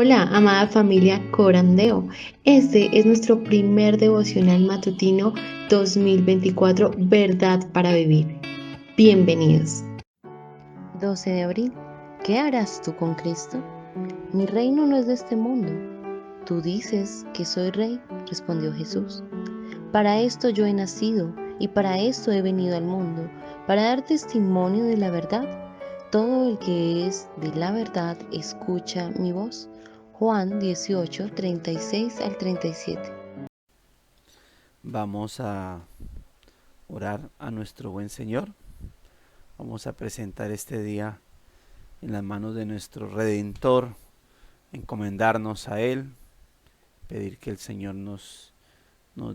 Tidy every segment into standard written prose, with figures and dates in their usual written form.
Hola, amada familia Corandeo. Este es nuestro primer devocional matutino 2024, Verdad para Vivir. Bienvenidos. 12 de abril. ¿Qué harás tú con Cristo? Mi reino no es de este mundo. Tú dices que soy rey, respondió Jesús. Para esto yo he nacido y para esto he venido al mundo, para dar testimonio de la verdad. Todo el que es de la verdad escucha mi voz. Juan 18, 36 al 37. Vamos a orar a nuestro buen Señor. Vamos a presentar este día en las manos de nuestro Redentor, encomendarnos a Él, pedir que el Señor nos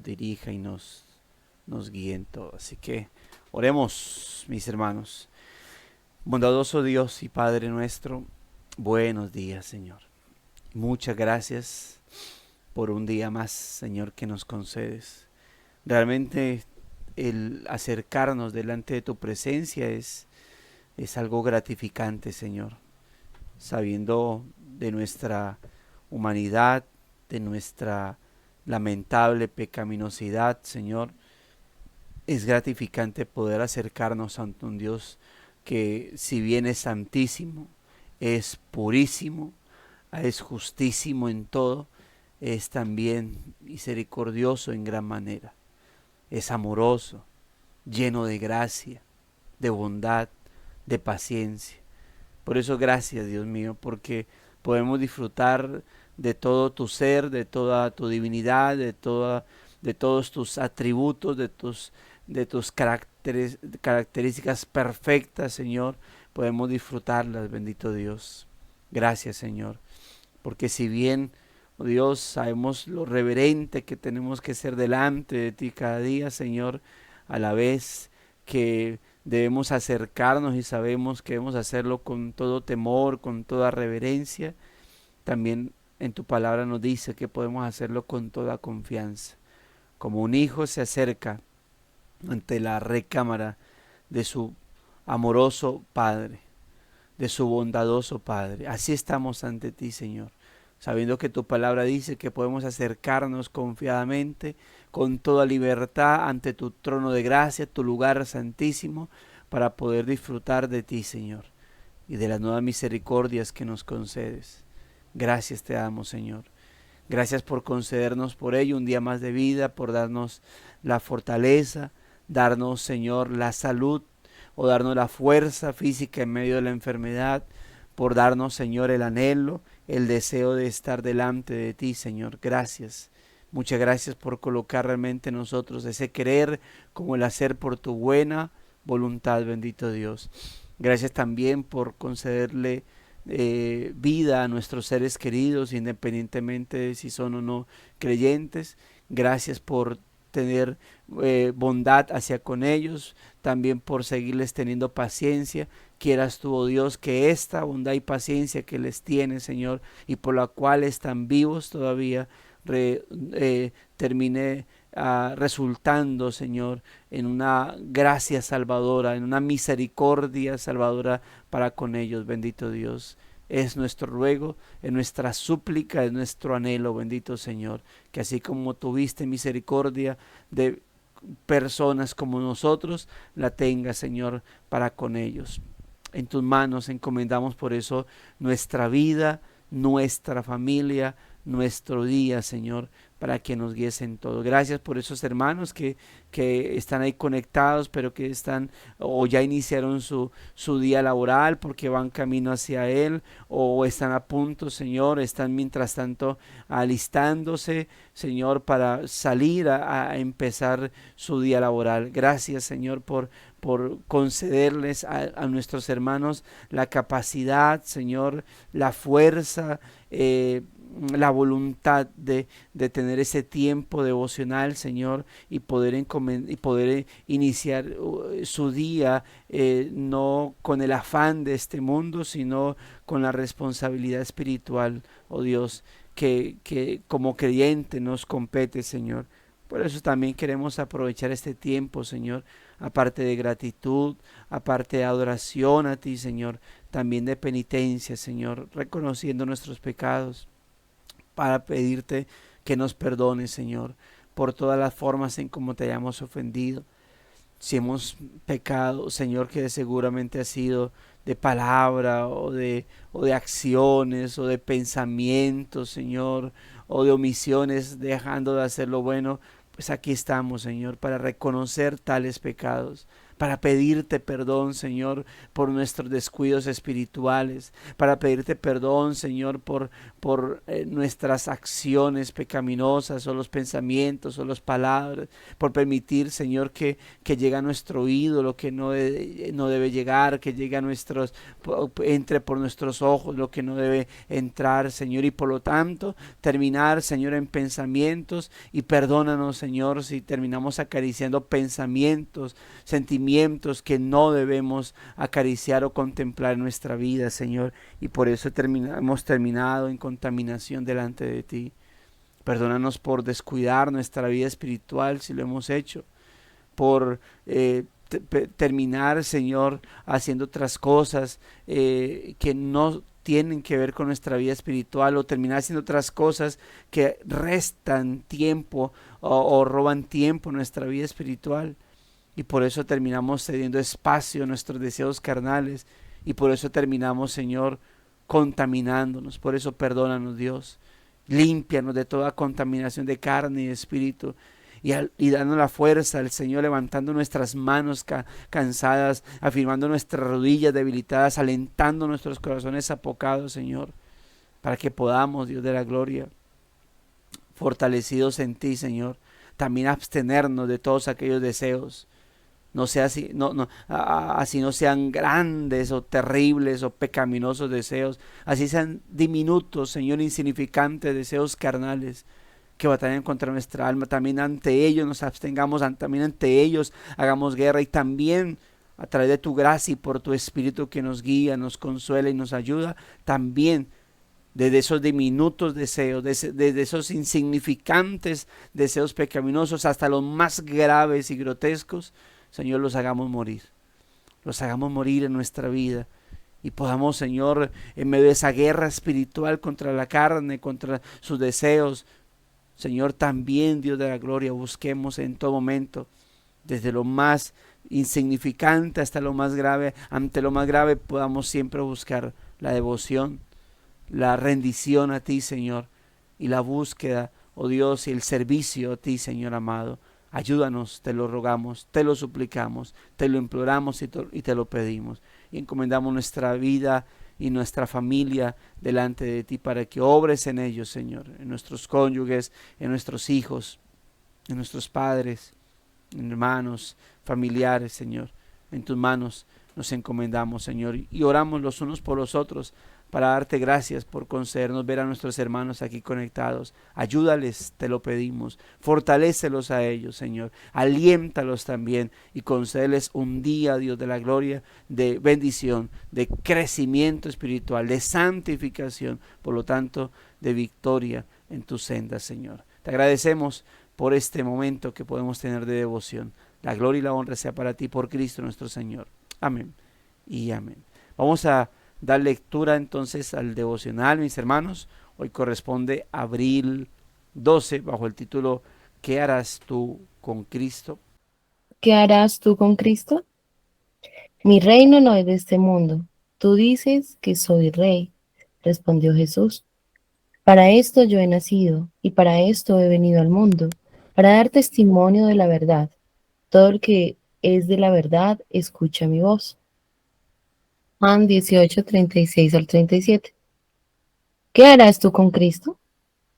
dirija y nos guíe en todo. Así que oremos, mis hermanos. Bondadoso Dios y Padre nuestro, buenos días, Señor. Muchas gracias por un día más, Señor, que nos concedes. Realmente el acercarnos delante de tu presencia es algo gratificante, Señor, sabiendo de nuestra humanidad, de nuestra lamentable pecaminosidad, Señor. Es gratificante poder acercarnos ante un Dios que, si bien es santísimo, es purísimo, es justísimo en todo, es también misericordioso en gran manera. Es amoroso, lleno de gracia, de bondad, de paciencia. Por eso gracias, Dios mío, porque podemos disfrutar de todo tu ser, de toda tu divinidad, de todos tus atributos, de tus características perfectas, Señor. Podemos disfrutarlas, bendito Dios. Gracias, Señor, porque si bien, oh Dios, sabemos lo reverente que tenemos que ser delante de ti cada día, Señor, a la vez que debemos acercarnos y sabemos que debemos hacerlo con todo temor, con toda reverencia, también en tu palabra nos dice que podemos hacerlo con toda confianza. Como un hijo se acerca ante la recámara de su amoroso Padre, de su bondadoso Padre. Así estamos ante ti, Señor, sabiendo que tu palabra dice que podemos acercarnos confiadamente, con toda libertad, ante tu trono de gracia, tu lugar santísimo, para poder disfrutar de ti, Señor, y de las nuevas misericordias que nos concedes. Gracias te damos, Señor. Gracias por concedernos por ello un día más de vida, por darnos la fortaleza, darnos, Señor, la salud o darnos la fuerza física en medio de la enfermedad, por darnos, Señor, el anhelo, el deseo de estar delante de ti, Señor. Gracias. Muchas gracias por colocar realmente en nosotros ese querer como el hacer por tu buena voluntad, bendito Dios. Gracias también por concederle vida a nuestros seres queridos, independientemente de si son o no creyentes. Gracias por tener bondad hacia con ellos, también por seguirles teniendo paciencia. Quieras tú, oh Dios, que esta bondad y paciencia que les tienes, Señor, y por la cual están vivos todavía, termine resultando, Señor, en una gracia salvadora, en una misericordia salvadora para con ellos, bendito Dios. Es nuestro ruego, es nuestra súplica, es nuestro anhelo, bendito Señor, que así como tuviste misericordia de personas como nosotros, la tenga, Señor, para con ellos. En tus manos encomendamos por eso nuestra vida, nuestra familia, nuestro día, Señor, para que nos guíes en todo. Gracias por esos hermanos que están ahí conectados, pero que están o ya iniciaron su día laboral porque van camino hacia Él, o están a punto, Señor, están mientras tanto alistándose, Señor, para salir a empezar su día laboral. Gracias, Señor, por concederles a nuestros hermanos la capacidad, Señor, la fuerza, la voluntad de tener ese tiempo devocional, Señor, y poder iniciar su día no con el afán de este mundo, sino con la responsabilidad espiritual, oh Dios, que como creyente nos compete, Señor. Por eso también queremos aprovechar este tiempo, Señor, aparte de gratitud, aparte de adoración a ti, Señor, también de penitencia, Señor, reconociendo nuestros pecados, para pedirte que nos perdones, Señor, por todas las formas en cómo te hayamos ofendido. Si hemos pecado, Señor, que seguramente ha sido de palabra o de acciones o de pensamientos, Señor, o de omisiones, dejando de hacer lo bueno, pues aquí estamos, Señor, para reconocer tales pecados, para pedirte perdón, Señor, por nuestros descuidos espirituales, para pedirte perdón, Señor, por nuestras acciones pecaminosas o los pensamientos o las palabras, por permitir, Señor, que llegue a nuestro oído lo que no debe llegar, que llegue a nuestros, entre por nuestros ojos lo que no debe entrar, Señor, y por lo tanto terminar, Señor, en pensamientos, y perdónanos, Señor, si terminamos acariciando pensamientos, sentimientos que no debemos acariciar o contemplar en nuestra vida, Señor, y por eso hemos terminado en contaminación delante de ti. Perdónanos por descuidar nuestra vida espiritual si lo hemos hecho, por terminar, Señor, haciendo otras cosas que no tienen que ver con nuestra vida espiritual, o terminar haciendo otras cosas que restan tiempo o roban tiempo en nuestra vida espiritual. Y por eso terminamos cediendo espacio a nuestros deseos carnales. Y por eso terminamos, Señor, contaminándonos. Por eso perdónanos, Dios. Límpianos de toda contaminación de carne y de espíritu. Y danos la fuerza al Señor, levantando nuestras manos cansadas, afirmando nuestras rodillas debilitadas, alentando nuestros corazones apocados, Señor, para que podamos, Dios de la gloria, fortalecidos en ti, Señor, también abstenernos de todos aquellos deseos. No sea así, así no sean grandes o terribles o pecaminosos deseos, así sean diminutos, Señor, insignificantes deseos carnales que batallan contra nuestra alma. También ante ellos nos abstengamos, también ante ellos hagamos guerra, y también a través de tu gracia y por tu Espíritu que nos guía, nos consuela y nos ayuda, también desde esos diminutos deseos, desde esos insignificantes deseos pecaminosos hasta los más graves y grotescos, Señor, los hagamos morir en nuestra vida, y podamos, Señor, en medio de esa guerra espiritual contra la carne, contra sus deseos, Señor, también, Dios de la gloria, busquemos en todo momento, desde lo más insignificante hasta lo más grave, ante lo más grave podamos siempre buscar la devoción, la rendición a ti, Señor, y la búsqueda, oh Dios, y el servicio a ti, Señor amado. Ayúdanos, te lo rogamos, te lo suplicamos, te lo imploramos y te lo pedimos. Y encomendamos nuestra vida y nuestra familia delante de ti para que obres en ellos, Señor, en nuestros cónyuges, en nuestros hijos, en nuestros padres, en hermanos, familiares, Señor. En tus manos nos encomendamos, Señor, y oramos los unos por los otros para darte gracias por concedernos ver a nuestros hermanos aquí conectados. Ayúdales, te lo pedimos. Fortalécelos a ellos, Señor. Aliéntalos también y concédeles un día, Dios de la gloria, de bendición, de crecimiento espiritual, de santificación, por lo tanto, de victoria en tus sendas, Señor. Te agradecemos por este momento que podemos tener de devoción. La gloria y la honra sea para ti por Cristo nuestro Señor. Amén y amén. Vamos a dar lectura entonces al devocional, mis hermanos. Hoy corresponde abril 12, bajo el título ¿Qué harás tú con Cristo? ¿Qué harás tú con Cristo? Mi reino no es de este mundo. Tú dices que soy rey, respondió Jesús. Para esto yo he nacido y para esto he venido al mundo, para dar testimonio de la verdad. Todo el que es de la verdad escucha mi voz. Juan 18, 36 al 37. ¿Qué harás tú con Cristo?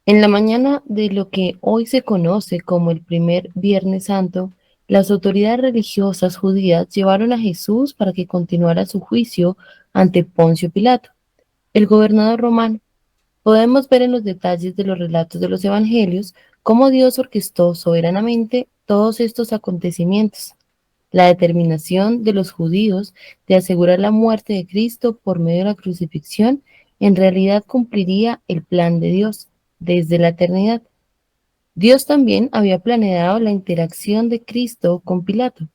En la mañana de lo que hoy se conoce como el primer Viernes Santo, las autoridades religiosas judías llevaron a Jesús para que continuara su juicio ante Poncio Pilato, el gobernador romano. Podemos ver en los detalles de los relatos de los evangelios cómo Dios orquestó soberanamente todos estos acontecimientos. La determinación de los judíos de asegurar la muerte de Cristo por medio de la crucifixión en realidad cumpliría el plan de Dios desde la eternidad. Dios también había planeado la interacción de Cristo con Pilato.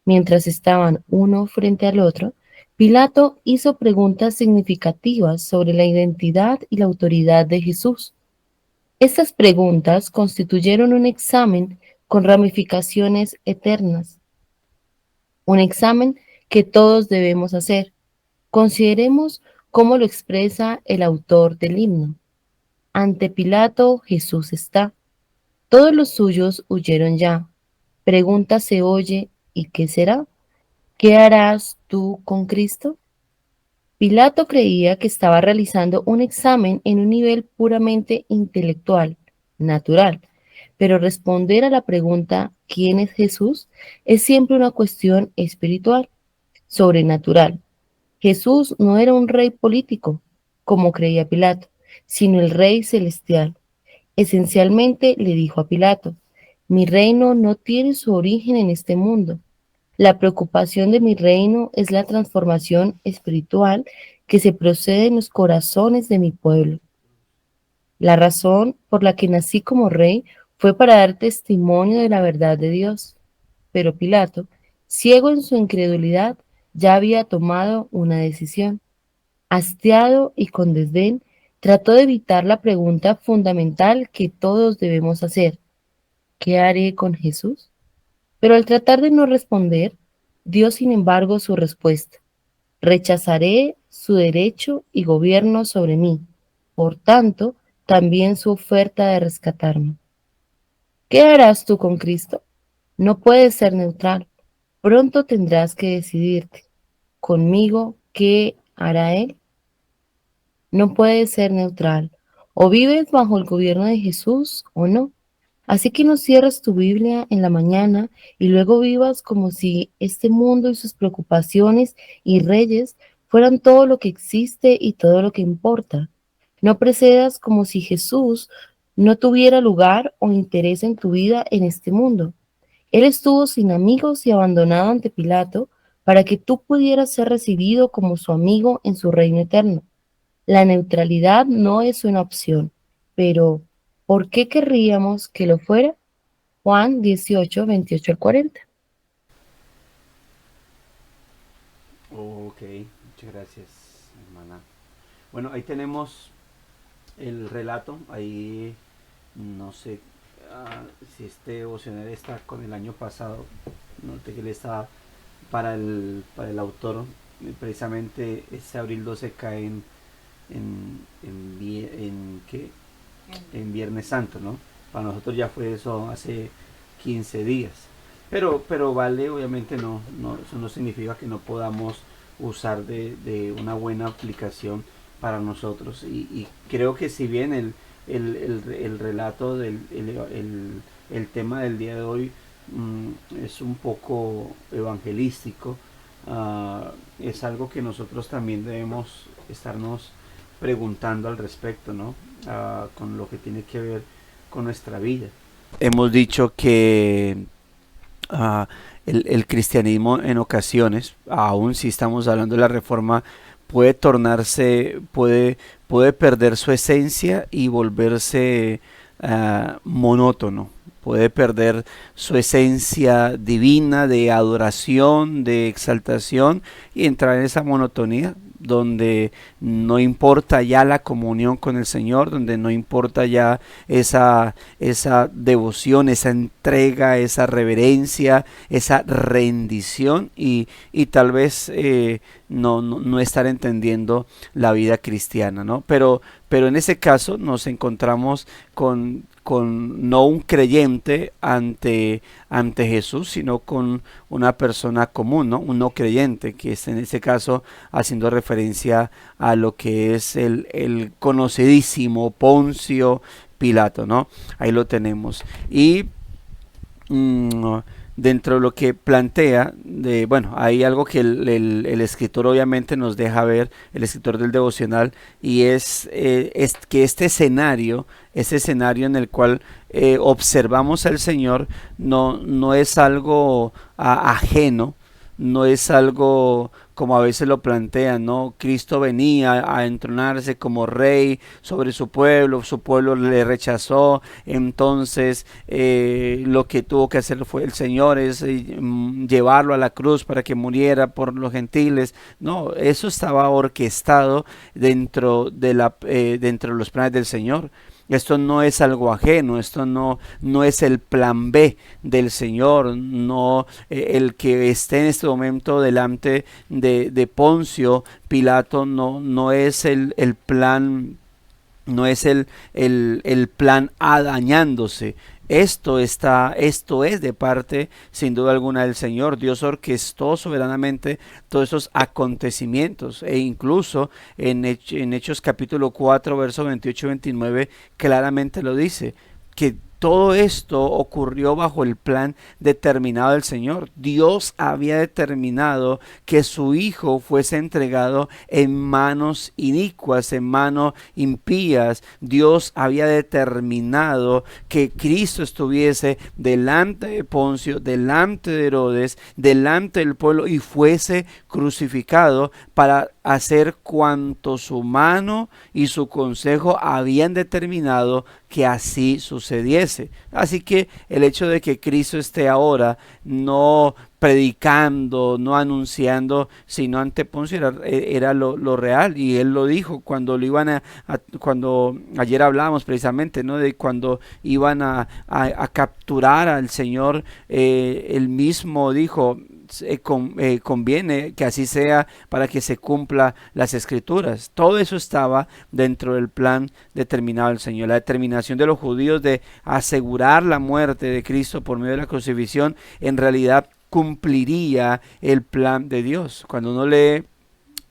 Mientras estaban uno frente al otro, Pilato hizo preguntas significativas sobre la identidad y la autoridad de Jesús. Estas preguntas constituyeron un examen con ramificaciones eternas, un examen que todos debemos hacer. Consideremos cómo lo expresa el autor del himno. Ante Pilato Jesús está. Todos los suyos huyeron ya. Pregunta se oye, ¿y qué será? ¿Qué harás tú con Cristo? Pilato creía que estaba realizando un examen en un nivel puramente intelectual, natural, pero responder a la pregunta ¿quién es Jesús? Es siempre una cuestión espiritual, sobrenatural. Jesús no era un rey político, como creía Pilato, sino el rey celestial. Esencialmente le dijo a Pilato, mi reino no tiene su origen en este mundo. La preocupación de mi reino es la transformación espiritual que se procede en los corazones de mi pueblo. La razón por la que nací como rey fue para dar testimonio de la verdad de Dios. Pero Pilato, ciego en su incredulidad, ya había tomado una decisión. Hastiado y con desdén, trató de evitar la pregunta fundamental que todos debemos hacer. ¿Qué haré con Jesús? Pero al tratar de no responder, dio sin embargo su respuesta. Rechazaré su derecho y gobierno sobre mí, por tanto, también su oferta de rescatarme. ¿Qué harás tú con Cristo? No puedes ser neutral. Pronto tendrás que decidirte. Conmigo, ¿qué hará Él? No puedes ser neutral. O vives bajo el gobierno de Jesús o no. Así que no cierres tu Biblia en la mañana y luego vivas como si este mundo y sus preocupaciones y reyes fueran todo lo que existe y todo lo que importa. No procedas como si Jesús no tuviera lugar o interés en tu vida en este mundo. Él estuvo sin amigos y abandonado ante Pilato para que tú pudieras ser recibido como su amigo en su reino eterno. La neutralidad no es una opción, pero ¿por qué querríamos que lo fuera? Juan 18, 28 al 40. Ok, muchas gracias, hermana. Bueno, ahí tenemos el relato. Ahí no sé si este devocional está con el año pasado. Noté que él estaba para el autor. Precisamente este abril 12 cae ¿qué? En Viernes Santo, ¿no? Para nosotros ya fue eso hace 15 días. Pero vale, obviamente eso no significa que no podamos usar de una buena aplicación para nosotros. Y creo que si bien el relato el tema del día de hoy es un poco evangelístico, es algo que nosotros también debemos estarnos preguntando al respecto, ¿no? Con lo que tiene que ver con nuestra vida. Hemos dicho que uh, el cristianismo en ocasiones, aun si estamos hablando de la reforma, puede tornarse, puede perder su esencia y volverse monótono, puede perder su esencia divina de adoración, de exaltación y entrar en esa monotonía donde no importa ya la comunión con el Señor, donde no importa ya esa devoción, esa entrega, esa reverencia, esa rendición y tal vez no estar entendiendo la vida cristiana, ¿no? Pero en ese caso nos encontramos con no un creyente ante Jesús, sino con una persona común, ¿no? Un no creyente, que es en ese caso haciendo referencia a lo que es el conocidísimo Poncio Pilato, ¿no? Ahí lo tenemos. Y dentro de lo que plantea, bueno, hay algo que el escritor obviamente nos deja ver, el escritor del devocional, y es que este escenario en el cual observamos al Señor, no es algo ajeno, no es algo como a veces lo plantean, ¿no? Cristo venía a entronarse como rey sobre su pueblo le rechazó, entonces lo que tuvo que hacer fue el Señor es llevarlo a la cruz para que muriera por los gentiles. No, eso estaba orquestado dentro de los planes del Señor. Esto no es algo ajeno, esto no es el plan B del Señor, no el que esté en este momento delante de Poncio Pilato, no es el plan, no es el plan A dañándose. Esto es de parte, sin duda alguna, del Señor. Dios orquestó soberanamente todos esos acontecimientos, e incluso en Hechos capítulo 4, versos 28 y 29, claramente lo dice, que todo esto ocurrió bajo el plan determinado del Señor. Dios había determinado que su Hijo fuese entregado en manos inicuas, en manos impías. Dios había determinado que Cristo estuviese delante de Poncio, delante de Herodes, delante del pueblo y fuese crucificado para hacer cuanto su mano y su consejo habían determinado que así sucediese. Así que el hecho de que Cristo esté ahora no predicando, no anunciando, sino ante Poncio era lo real, y él lo dijo cuando lo iban cuando ayer hablábamos precisamente, ¿no? De cuando iban a capturar al Señor, él mismo dijo, conviene que así sea para que se cumpla las escrituras. Todo eso estaba dentro del plan determinado del Señor. La determinación de los judíos de asegurar la muerte de Cristo por medio de la crucifixión en realidad cumpliría el plan de Dios. Cuando uno lee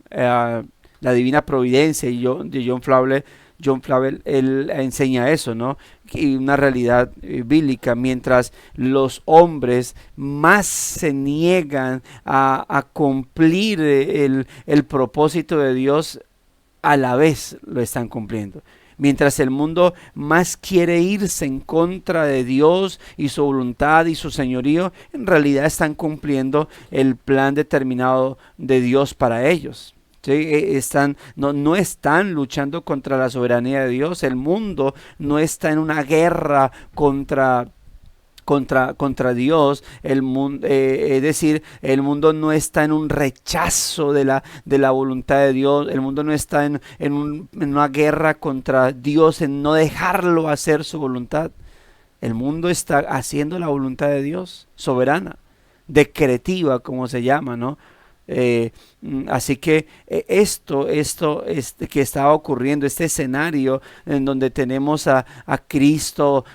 la divina providencia de John Flavel, él enseña eso, ¿no? Y una realidad bíblica. Mientras los hombres más se niegan a cumplir el propósito de Dios, a la vez lo están cumpliendo. Mientras el mundo más quiere irse en contra de Dios y su voluntad y su señorío, en realidad están cumpliendo el plan determinado de Dios para ellos. ¿Sí? No están luchando contra la soberanía de Dios. El mundo no está en una guerra contra Dios. El mundo, es decir, el mundo no está en un rechazo de la voluntad de Dios. El mundo no está en una guerra contra Dios, en no dejarlo hacer su voluntad. El mundo está haciendo la voluntad de Dios, soberana, decretiva, como se llama, ¿no? Así que esto que estaba ocurriendo, este escenario en donde tenemos a Cristo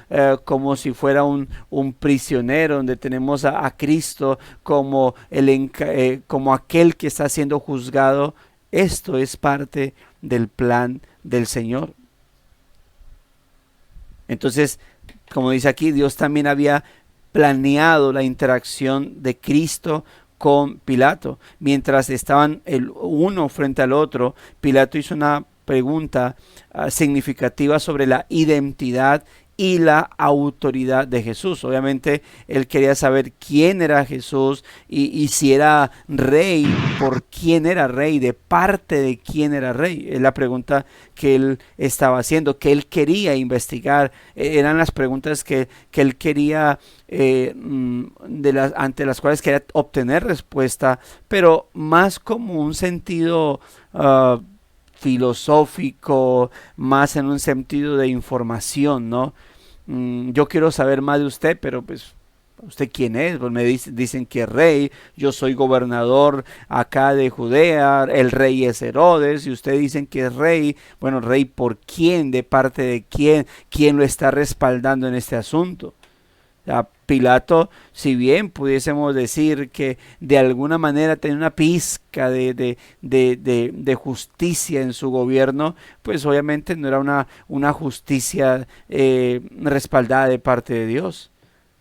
como si fuera un prisionero, donde tenemos a Cristo como como aquel que está siendo juzgado, esto es parte del plan del Señor. Entonces, como dice aquí, Dios también había planeado la interacción de Cristo con Pilato. Mientras estaban el uno frente al otro, Pilato hizo una pregunta significativa sobre la identidad y la autoridad de Jesús. Obviamente él quería saber quién era Jesús y si era rey, por quién era rey, de parte de quién era rey. Es la pregunta que él estaba haciendo, que él quería investigar. Eran las preguntas que él quería, ante las cuales quería obtener respuesta, pero más como un sentido filosófico, más en un sentido de información, ¿no? Yo quiero saber más de usted, pero pues, ¿usted quién es? Pues me dicen que es rey, yo soy gobernador acá de Judea, el rey es Herodes, y ustedes dicen que es rey. Bueno, rey ¿por quién? ¿De parte de quién? ¿Quién lo está respaldando en este asunto? A Pilato, si bien pudiésemos decir que de alguna manera tenía una pizca de justicia en su gobierno, pues obviamente no era una justicia respaldada de parte de Dios,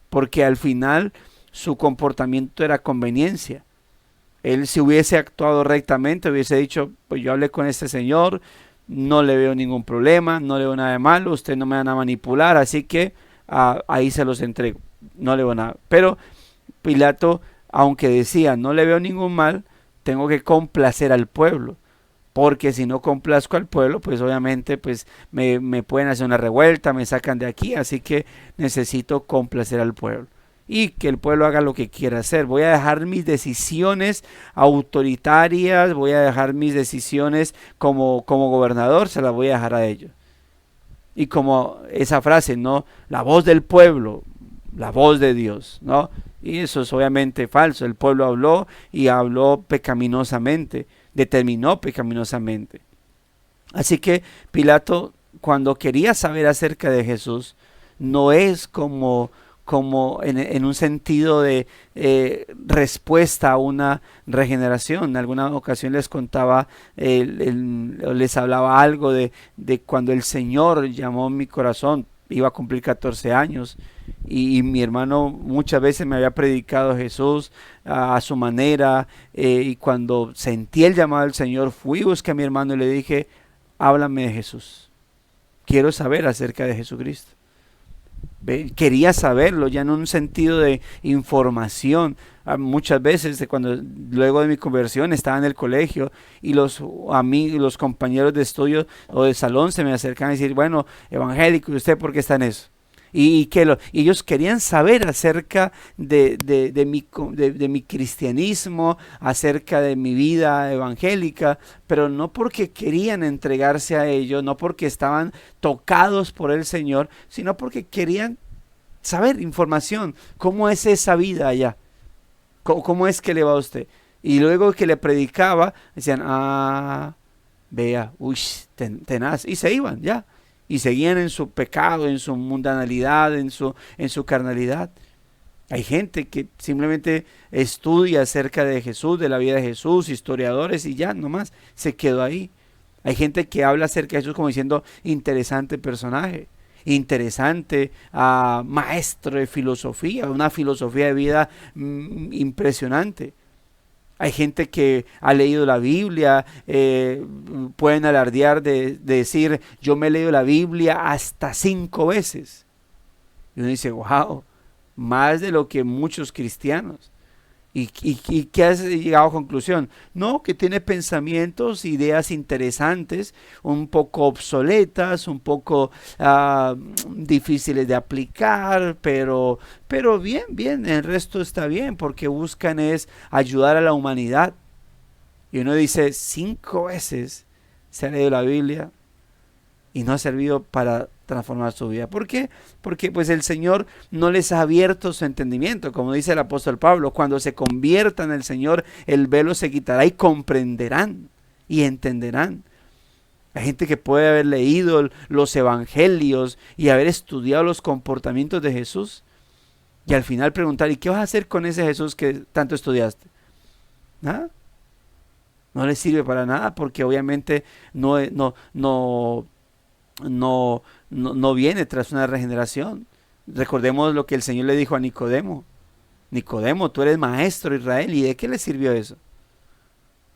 porque al final su comportamiento era conveniencia. Él, si hubiese actuado rectamente, hubiese dicho, pues yo hablé con este señor, no le veo ningún problema, no le veo nada de malo, usted no me van a manipular, así que ahí se los entrego, no le veo nada. Pero Pilato, aunque decía no le veo ningún mal, tengo que complacer al pueblo. Porque si no complazco al pueblo, pues obviamente pues me pueden hacer una revuelta, me sacan de aquí, así que necesito complacer al pueblo. Y que el pueblo haga lo que quiera hacer. Voy a dejar mis decisiones autoritarias, voy a dejar mis decisiones como gobernador, se las voy a dejar a ellos. Y como esa frase, ¿no? La voz del pueblo, la voz de Dios, ¿no? Y eso es obviamente falso. El pueblo habló y habló pecaminosamente, determinó pecaminosamente. Así que Pilato, cuando quería saber acerca de Jesús, no es como en un sentido de respuesta a una regeneración. En alguna ocasión les contaba, les hablaba algo de cuando el Señor llamó mi corazón. Iba a cumplir 14 años y mi hermano muchas veces me había predicado Jesús a su manera, y cuando sentí el llamado del Señor fui, busqué a mi hermano y le dije: háblame de Jesús, quiero saber acerca de Jesucristo. Quería saberlo ya en un sentido de información. Muchas veces luego de mi conversión estaba en el colegio y los amigos, los compañeros de estudio o de salón se me acercan a decir: bueno, evangélico, ¿y usted por qué está en eso? Y ellos querían saber acerca de mi cristianismo, acerca de mi vida evangélica, pero no porque querían entregarse a ello, no porque estaban tocados por el Señor, sino porque querían saber información. ¿Cómo es esa vida allá? ¿Cómo es que le va a usted? Y luego que le predicaba, decían: vea, uy, tenaz, y se iban ya. Y seguían en su pecado, en su mundanalidad, en su carnalidad. Hay gente que simplemente estudia acerca de Jesús, de la vida de Jesús, historiadores, y ya nomás se quedó ahí. Hay gente que habla acerca de Jesús como diciendo: interesante personaje, interesante maestro de filosofía, una filosofía de vida impresionante. Hay gente que ha leído la Biblia, pueden alardear de decir: yo me he leído la Biblia hasta 5 veces. Y uno dice: wow, más de lo que muchos cristianos. ¿Y qué has llegado a conclusión? No, que tiene pensamientos, ideas interesantes, un poco obsoletas, un poco difíciles de aplicar, pero bien, el resto está bien, porque buscan es ayudar a la humanidad. Y uno dice: 5 veces se ha leído la Biblia y no ha servido para transformar su vida. ¿Por qué? Porque pues el Señor no les ha abierto su entendimiento, como dice el apóstol Pablo: cuando se conviertan al Señor, el velo se quitará y comprenderán y entenderán. Hay gente que puede haber leído los evangelios y haber estudiado los comportamientos de Jesús y al final preguntar: ¿y qué vas a hacer con ese Jesús que tanto estudiaste? ¿Nada? No le sirve para nada, porque obviamente no viene tras una regeneración. Recordemos lo que el Señor le dijo a Nicodemo: Nicodemo, tú eres maestro de Israel. ¿Y de qué le sirvió eso?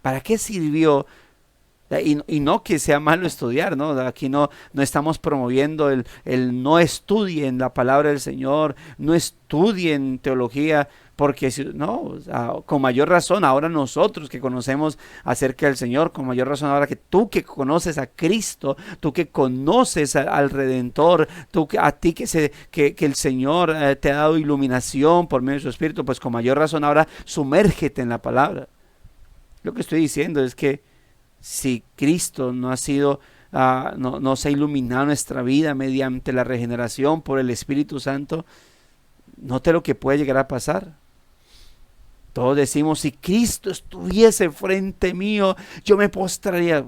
¿Para qué sirvió? Y no que sea malo estudiar, ¿no? Aquí no estamos promoviendo el no estudien la palabra del Señor, no estudien teología, porque no, con mayor razón ahora nosotros que conocemos acerca del Señor, con mayor razón ahora que tú que conoces a Cristo, tú que conoces al Redentor, a ti que el Señor te ha dado iluminación por medio de su Espíritu, pues con mayor razón ahora sumérgete en la palabra. Lo que estoy diciendo es que si Cristo no ha sido, no se ha iluminado nuestra vida mediante la regeneración por el Espíritu Santo, note lo que puede llegar a pasar. Todos decimos: si Cristo estuviese frente mío, yo me postraría.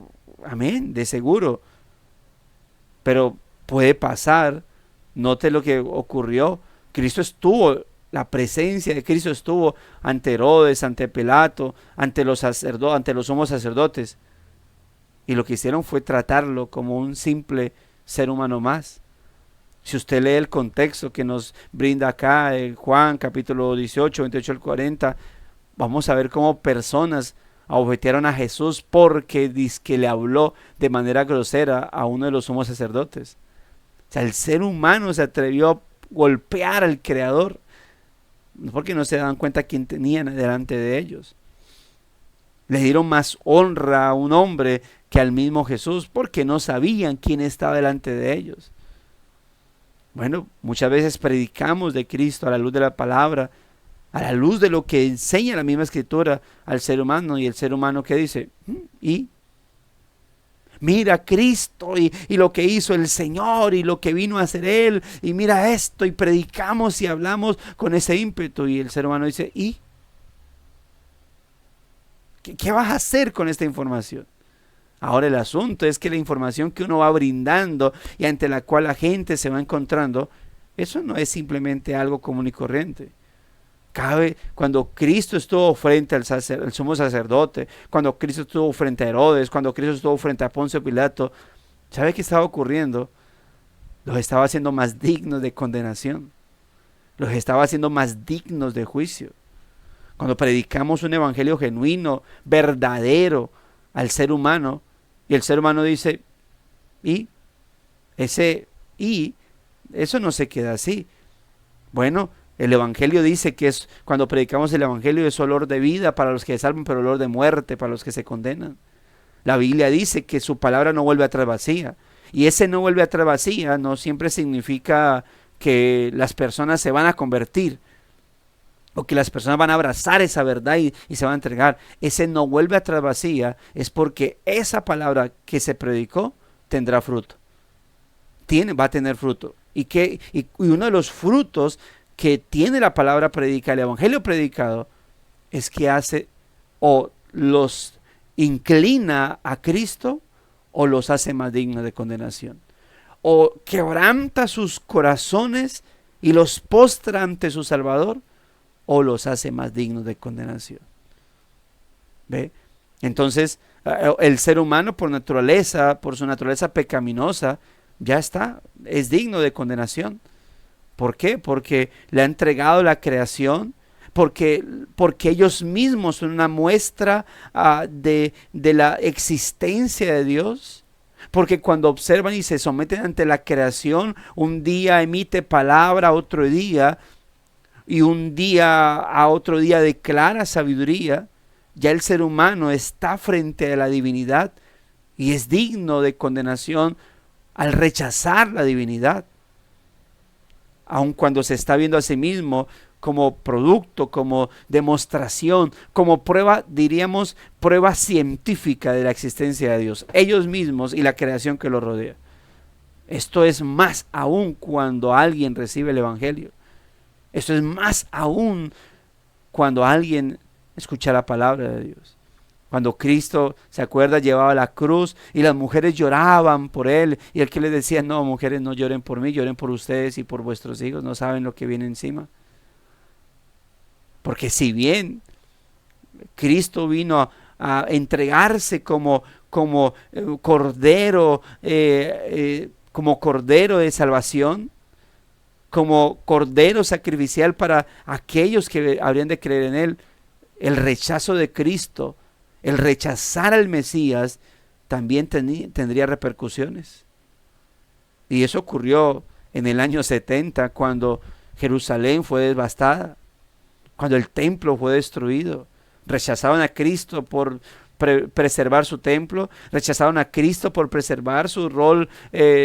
Amén, de seguro. Pero puede pasar. Note lo que ocurrió. La presencia de Cristo estuvo ante Herodes, ante Pilato, ante los sumos sacerdotes. Y lo que hicieron fue tratarlo como un simple ser humano más. Si usted lee el contexto que nos brinda acá Juan capítulo 18, 28 al 40, vamos a ver cómo personas objetearon a Jesús porque dizque le habló de manera grosera a uno de los sumos sacerdotes. O sea, el ser humano se atrevió a golpear al Creador porque no se daban cuenta quién tenían delante de ellos. Le dieron más honra a un hombre que al mismo Jesús, porque no sabían quién estaba delante de ellos. Bueno, muchas veces predicamos de Cristo a la luz de la palabra, a la luz de lo que enseña la misma Escritura al ser humano, y el ser humano que dice, ¿y? Mira Cristo y lo que hizo el Señor y lo que vino a hacer Él, y mira esto, y predicamos y hablamos con ese ímpetu, y el ser humano dice, ¿y? ¿Qué vas a hacer con esta información? Ahora el asunto es que la información que uno va brindando y ante la cual la gente se va encontrando, eso no es simplemente algo común y corriente. Cuando Cristo estuvo frente al sumo sacerdote, cuando Cristo estuvo frente a Herodes, cuando Cristo estuvo frente a Poncio Pilato, ¿sabe qué estaba ocurriendo? Los estaba haciendo más dignos de condenación, los estaba haciendo más dignos de juicio. Cuando predicamos un evangelio genuino, verdadero al ser humano, y el ser humano dice, eso no se queda así. Bueno, el evangelio dice que cuando predicamos el evangelio es olor de vida para los que se salvan, pero olor de muerte para los que se condenan. La Biblia dice que su palabra no vuelve atrás vacía. Y ese no vuelve atrás vacía no siempre significa que las personas se van a convertir, o que las personas van a abrazar esa verdad y se van a entregar. Ese no vuelve atrás vacía es porque esa palabra que se predicó tendrá fruto. Va a tener fruto. Y uno de los frutos que tiene la palabra predicada, el evangelio predicado, es que hace o los inclina a Cristo o los hace más dignos de condenación. O quebranta sus corazones y los postra ante su Salvador, o los hace más dignos de condenación. ¿Ve? Entonces, el ser humano por su naturaleza pecaminosa, es digno de condenación. ¿Por qué? Porque le ha entregado la creación, porque ellos mismos son una muestra de la existencia de Dios, porque cuando observan y se someten ante la creación, un día emite palabra, otro día, y un día a otro día declara sabiduría. Ya el ser humano está frente a la divinidad y es digno de condenación al rechazar la divinidad, aun cuando se está viendo a sí mismo como producto, como demostración, como prueba, diríamos, prueba científica de la existencia de Dios, ellos mismos y la creación que los rodea. Esto es más aún cuando alguien recibe el evangelio. Esto es más aún cuando alguien escucha la palabra de Dios. Cuando Cristo, ¿se acuerda?, llevaba la cruz y las mujeres lloraban por Él, y el que les decía, no, mujeres, no lloren por mí, lloren por ustedes y por vuestros hijos, no saben lo que viene encima. Porque si bien Cristo vino a entregarse como cordero, como cordero de salvación, como cordero sacrificial para aquellos que habrían de creer en Él, el rechazo de Cristo, el rechazar al Mesías, también tendría repercusiones. Y eso ocurrió en el año 70, cuando Jerusalén fue devastada, cuando el templo fue destruido. Rechazaban a Cristo por preservar su templo, rechazaron a Cristo por preservar su rol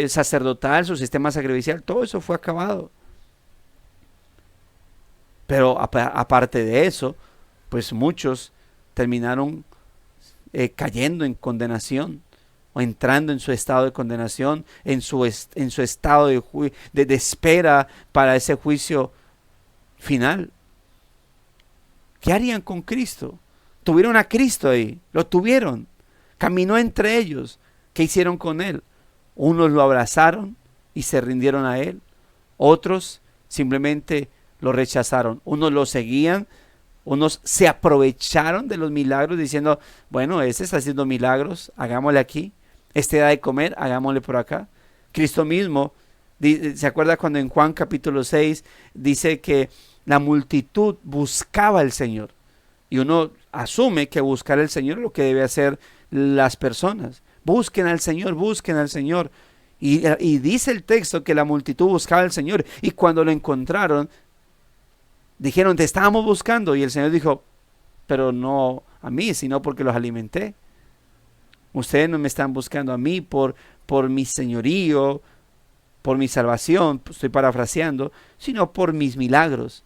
sacerdotal, su sistema sacrificial. Todo eso fue acabado. Pero aparte de eso, pues muchos terminaron cayendo en condenación, o entrando en su estado de condenación, en su estado de espera para ese juicio final. ¿Qué harían con Cristo? Tuvieron a Cristo ahí, lo tuvieron, caminó entre ellos. ¿Qué hicieron con Él? Unos lo abrazaron y se rindieron a Él, otros simplemente lo rechazaron. Unos lo seguían, unos se aprovecharon de los milagros diciendo, bueno, este está haciendo milagros, hagámosle aquí. Este da de comer, hagámosle por acá. Cristo mismo, ¿se acuerda cuando en Juan capítulo 6 dice que la multitud buscaba al Señor? Y uno asume que buscar al Señor es lo que debe hacer las personas. Busquen al Señor, busquen al Señor. Y dice el texto que la multitud buscaba al Señor, y cuando lo encontraron, dijeron, te estábamos buscando. Y el Señor dijo, pero no a mí, sino porque los alimenté. Ustedes no me están buscando a mí por mi señorío, por mi salvación, estoy parafraseando, sino por mis milagros,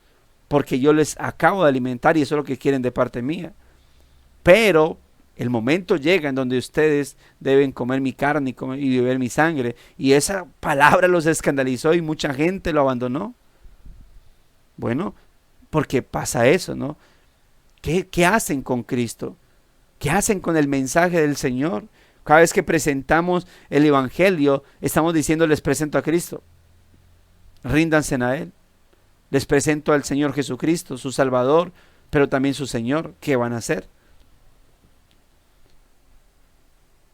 porque yo les acabo de alimentar y eso es lo que quieren de parte mía. Pero el momento llega en donde ustedes deben comer mi carne y beber mi sangre, y esa palabra los escandalizó y mucha gente lo abandonó. Bueno, porque pasa eso, ¿no? ¿Qué hacen con Cristo? ¿Qué hacen con el mensaje del Señor? Cada vez que presentamos el Evangelio, estamos diciendo, les presento a Cristo. Ríndanse a Él. Les presento al Señor Jesucristo, su Salvador, pero también su Señor. ¿Qué van a hacer?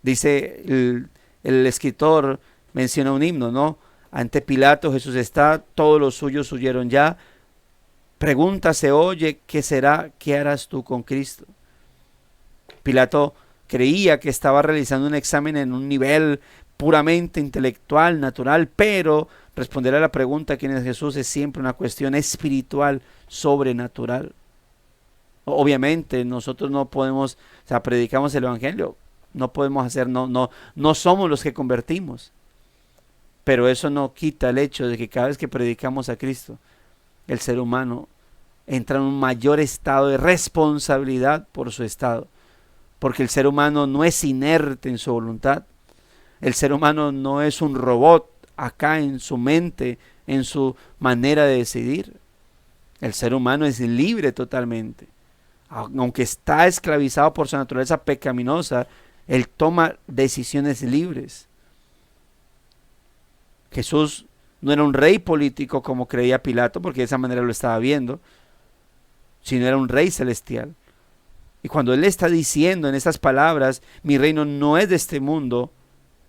Dice el escritor, menciona un himno, ¿no? Ante Pilato Jesús está, todos los suyos huyeron ya. Pregunta se oye, ¿qué será? ¿Qué harás tú con Cristo? Pilato creía que estaba realizando un examen en un nivel puramente intelectual, natural, pero responder a la pregunta ¿quién es Jesús? Es siempre una cuestión espiritual, sobrenatural. Obviamente nosotros no podemos, o sea, predicamos el Evangelio, no podemos hacer, no somos los que convertimos, pero eso no quita el hecho de que cada vez que predicamos a Cristo, el ser humano entra en un mayor estado de responsabilidad por su estado. Porque el ser humano no es inerte en su voluntad. El ser humano no es un robot acá en su mente, en su manera de decidir. El ser humano es libre totalmente. Aunque está esclavizado por su naturaleza pecaminosa, él toma decisiones libres. Jesús no era un rey político como creía Pilato, porque de esa manera lo estaba viendo, sino era un rey celestial. Y cuando él está diciendo en estas palabras, mi reino no es de este mundo,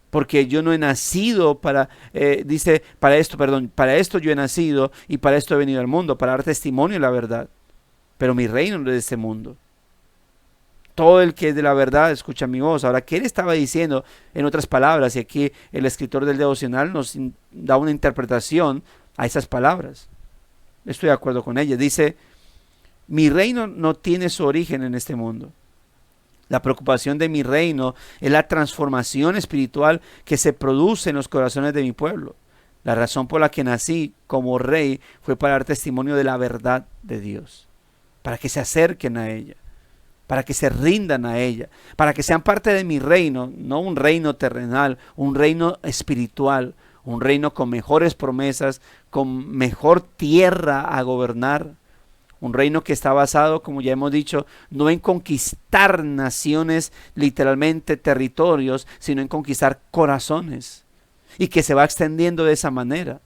porque yo no he nacido para esto yo he nacido y para esto he venido al mundo, para dar testimonio de la verdad. Pero mi reino no es de este mundo. Todo el que es de la verdad escucha mi voz. Ahora, ¿qué él estaba diciendo en otras palabras? Y aquí el escritor del devocional nos da una interpretación a esas palabras. Estoy de acuerdo con ella. Dice, mi reino no tiene su origen en este mundo. La preocupación de mi reino es la transformación espiritual que se produce en los corazones de mi pueblo. La razón por la que nací como rey fue para dar testimonio de la verdad de Dios, para que se acerquen a ella, para que se rindan a ella, para que sean parte de mi reino, no un reino terrenal, un reino espiritual, un reino con mejores promesas, con mejor tierra a gobernar. Un reino que está basado, como ya hemos dicho, no en conquistar naciones, literalmente territorios, sino en conquistar corazones. Y que se va extendiendo de esa manera.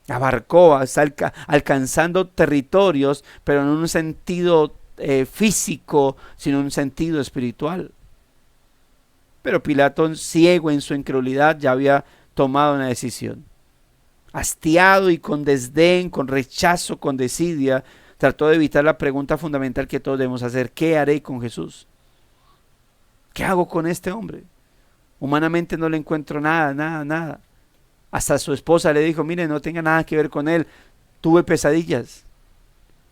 Abarcó, está alcanzando territorios, pero no en un sentido físico, sino en un sentido espiritual. Pero Pilato, ciego en su incredulidad, ya había tomado una decisión. Hastiado y con desdén, con rechazo, con desidia, trató de evitar la pregunta fundamental que todos debemos hacer: ¿qué haré con Jesús? ¿Qué hago con este hombre? Humanamente no le encuentro nada. Hasta su esposa le dijo, mire, no tenga nada que ver con él, tuve pesadillas.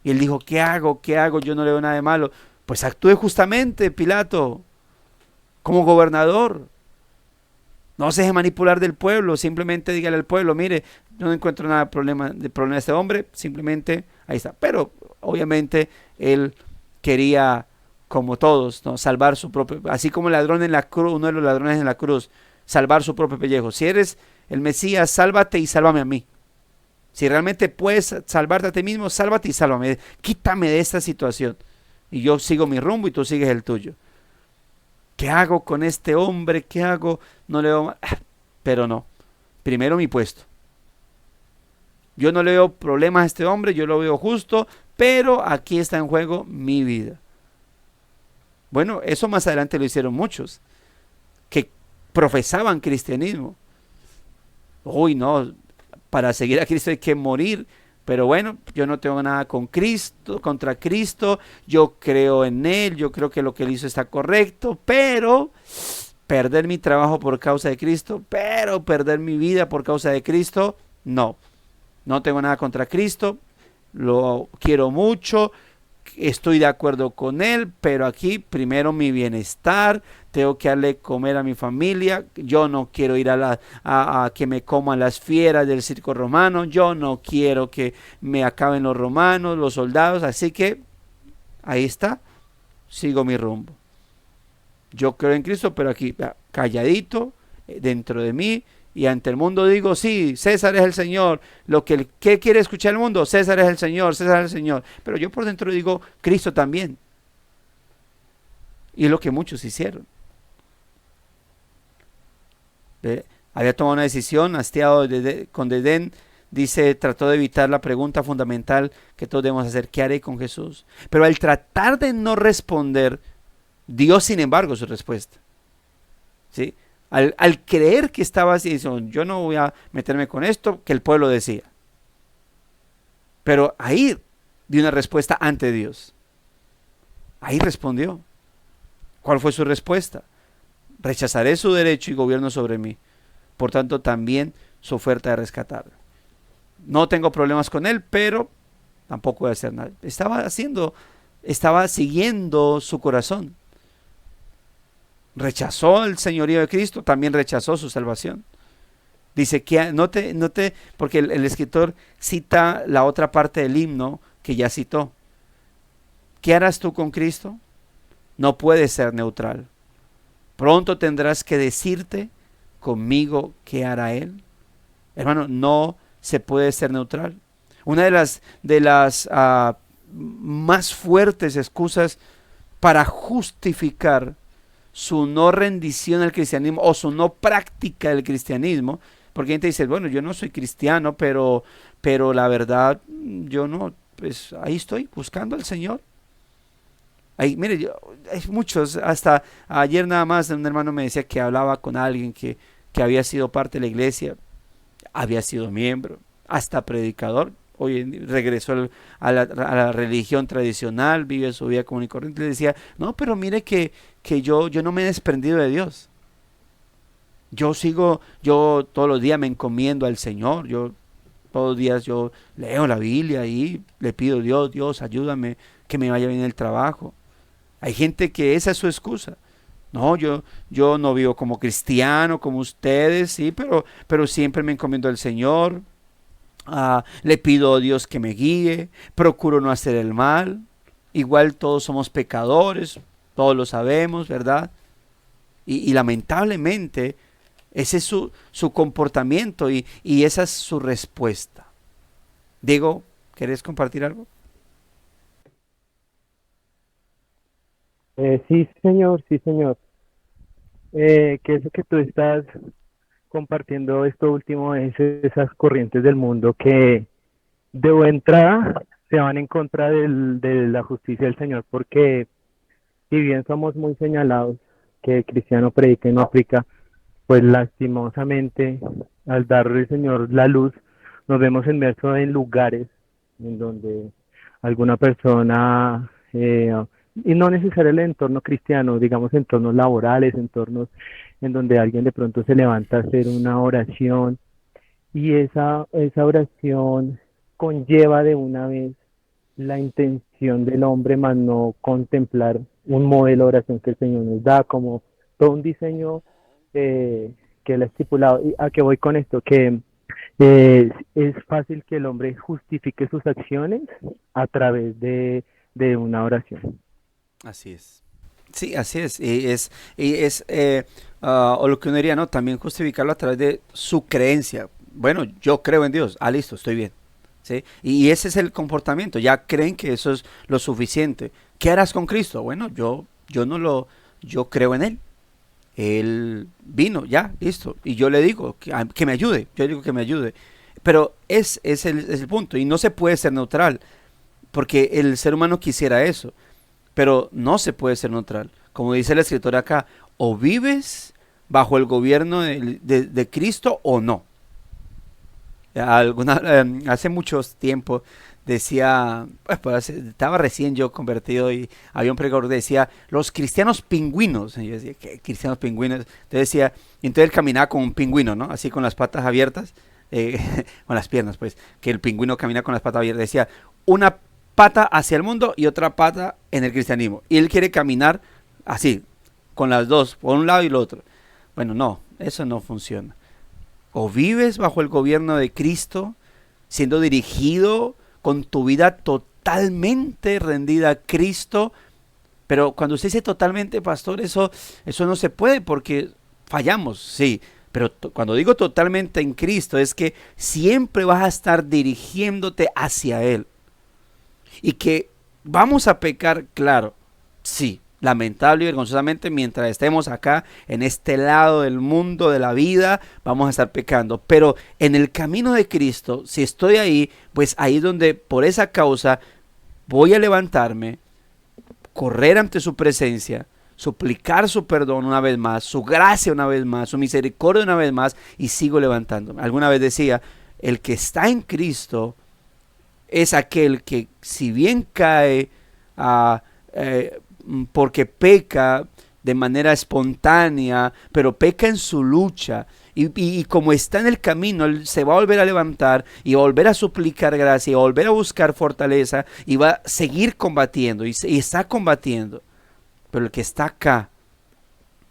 Y él dijo, ¿qué hago? Yo no le veo nada de malo. Pues actúe justamente, Pilato, como gobernador. No se deje manipular del pueblo, simplemente dígale al pueblo, mire, yo no encuentro nada de problema de este hombre, simplemente ahí está. Pero obviamente él quería, como todos, ¿no?, salvar su propio, así como el ladrón en la cruz, uno de los ladrones en la cruz, salvar su propio pellejo. Si eres el Mesías, sálvate y sálvame a mí. Si realmente puedes salvarte a ti mismo, sálvate y sálvame. Quítame de esta situación y yo sigo mi rumbo y tú sigues el tuyo. ¿Qué hago con este hombre? ¿Qué hago? No le veo, pero no. Primero mi puesto. Yo no le veo problemas a este hombre, yo lo veo justo, pero aquí está en juego mi vida. Bueno, eso más adelante lo hicieron muchos que profesaban cristianismo. Uy, no, para seguir a Cristo hay que morir. Pero bueno, yo no tengo nada con Cristo, contra Cristo, yo creo en Él, yo creo que lo que Él hizo está correcto, pero perder mi trabajo por causa de Cristo, pero perder mi vida por causa de Cristo, no tengo nada contra Cristo, lo quiero mucho, estoy de acuerdo con él, pero aquí primero mi bienestar, tengo que darle comer a mi familia, yo no quiero ir a que me coman las fieras del circo romano, yo no quiero que me acaben los romanos, los soldados, así que ahí está, sigo mi rumbo. Yo creo en Cristo, pero aquí calladito, dentro de mí, y ante el mundo digo, sí, César es el Señor. ¿Qué quiere escuchar el mundo? César es el Señor, César es el Señor. Pero yo por dentro digo, Cristo también. Y es lo que muchos hicieron. Había tomado una decisión, hastiado con desdén, dice, trató de evitar la pregunta fundamental que todos debemos hacer, ¿qué haré con Jesús? Pero al tratar de no responder, dio sin embargo su respuesta. ¿Sí? Al creer que estaba así, dice, yo no voy a meterme con esto que el pueblo decía. Pero ahí dio una respuesta ante Dios. Ahí respondió. ¿Cuál fue su respuesta? Rechazaré su derecho y gobierno sobre mí. Por tanto, también su oferta de rescatarlo. No tengo problemas con él, pero tampoco voy a hacer nada. Estaba siguiendo su corazón. Rechazó el señorío de Cristo, también rechazó su salvación. Dice que porque el escritor cita la otra parte del himno que ya citó. ¿Qué harás tú con Cristo? No puedes ser neutral. Pronto tendrás que decirte, conmigo, ¿qué hará Él? Hermano, no se puede ser neutral. Una de las más fuertes excusas para justificar su no rendición al cristianismo o su no práctica del cristianismo, porque gente dice, bueno, yo no soy cristiano, pero la verdad, yo no, pues ahí estoy buscando al Señor. Ahí, mire, hay muchos, hasta ayer nada más un hermano me decía que hablaba con alguien que había sido parte de la iglesia, había sido miembro, hasta predicador, hoy regresó a la religión tradicional, vive su vida común y corriente. Le decía, no, pero mire que yo no me he desprendido de Dios. Yo todos los días me encomiendo al Señor, yo todos los días yo leo la Biblia y le pido a Dios, ayúdame, que me vaya bien el trabajo. Hay gente que esa es su excusa. No, yo no vivo como cristiano, como ustedes, sí, pero siempre me encomiendo al Señor. Le pido a Dios que me guíe, procuro no hacer el mal. Igual todos somos pecadores, todos lo sabemos, ¿verdad? Y lamentablemente ese es su comportamiento y esa es su respuesta. Diego, ¿querés compartir algo? Sí, señor, sí, señor. Que eso que tú estás compartiendo esto último es esas corrientes del mundo que de entrada se van en contra de la justicia del Señor, porque si bien somos muy señalados que cristiano predica y no aplica, pues lastimosamente al dar el Señor la luz, nos vemos inmersos en lugares en donde alguna persona, y no necesariamente el entorno cristiano, digamos entornos laborales, entornos en donde alguien de pronto se levanta a hacer una oración y esa oración conlleva de una vez la intención del hombre, más no contemplar un modelo de oración que el Señor nos da, como todo un diseño que él ha estipulado. ¿Y a qué voy con esto? Que es fácil que el hombre justifique sus acciones a través de una oración. Así es. Sí, así es. O lo que uno diría, ¿no? También justificarlo a través de su creencia. Bueno, yo creo en Dios. Listo, estoy bien. ¿Sí? Y ese es el comportamiento. Ya creen que eso es lo suficiente. ¿Qué harás con Cristo? Bueno, yo creo en Él. Él vino, ya, listo. Y yo le digo que me ayude. Yo digo que me ayude. Pero es el punto. Y no se puede ser neutral. Porque el ser humano quisiera eso. Pero no se puede ser neutral. Como dice el escritor acá, o vives bajo el gobierno de Cristo o no. Hace mucho tiempo decía, pues, estaba recién yo convertido y había un predicador que decía, los cristianos pingüinos. Y yo decía, ¿qué cristianos pingüinos? Entonces él caminaba como un pingüino, ¿no? Así con las patas abiertas, con las piernas, pues, que el pingüino camina con las patas abiertas. Decía, una pata hacia el mundo y otra pata en el cristianismo. Y él quiere caminar así, con las dos, por un lado y el otro. Bueno, no, eso no funciona. O vives bajo el gobierno de Cristo, siendo dirigido con tu vida totalmente rendida a Cristo. Pero cuando usted dice totalmente, pastor, eso no se puede porque fallamos, sí. Pero cuando digo totalmente en Cristo, es que siempre vas a estar dirigiéndote hacia Él. Y que vamos a pecar, claro, sí, lamentable y vergonzosamente, mientras estemos acá, en este lado del mundo, de la vida, vamos a estar pecando. Pero en el camino de Cristo, si estoy ahí, pues ahí es donde por esa causa voy a levantarme, correr ante su presencia, suplicar su perdón una vez más, su gracia una vez más, su misericordia una vez más, y sigo levantándome. Alguna vez decía, el que está en Cristo es aquel que, si bien cae porque peca de manera espontánea, pero peca en su lucha, y como está en el camino, él se va a volver a levantar y va a volver a suplicar gracia y va a volver a buscar fortaleza y va a seguir combatiendo y está combatiendo. Pero el que está acá,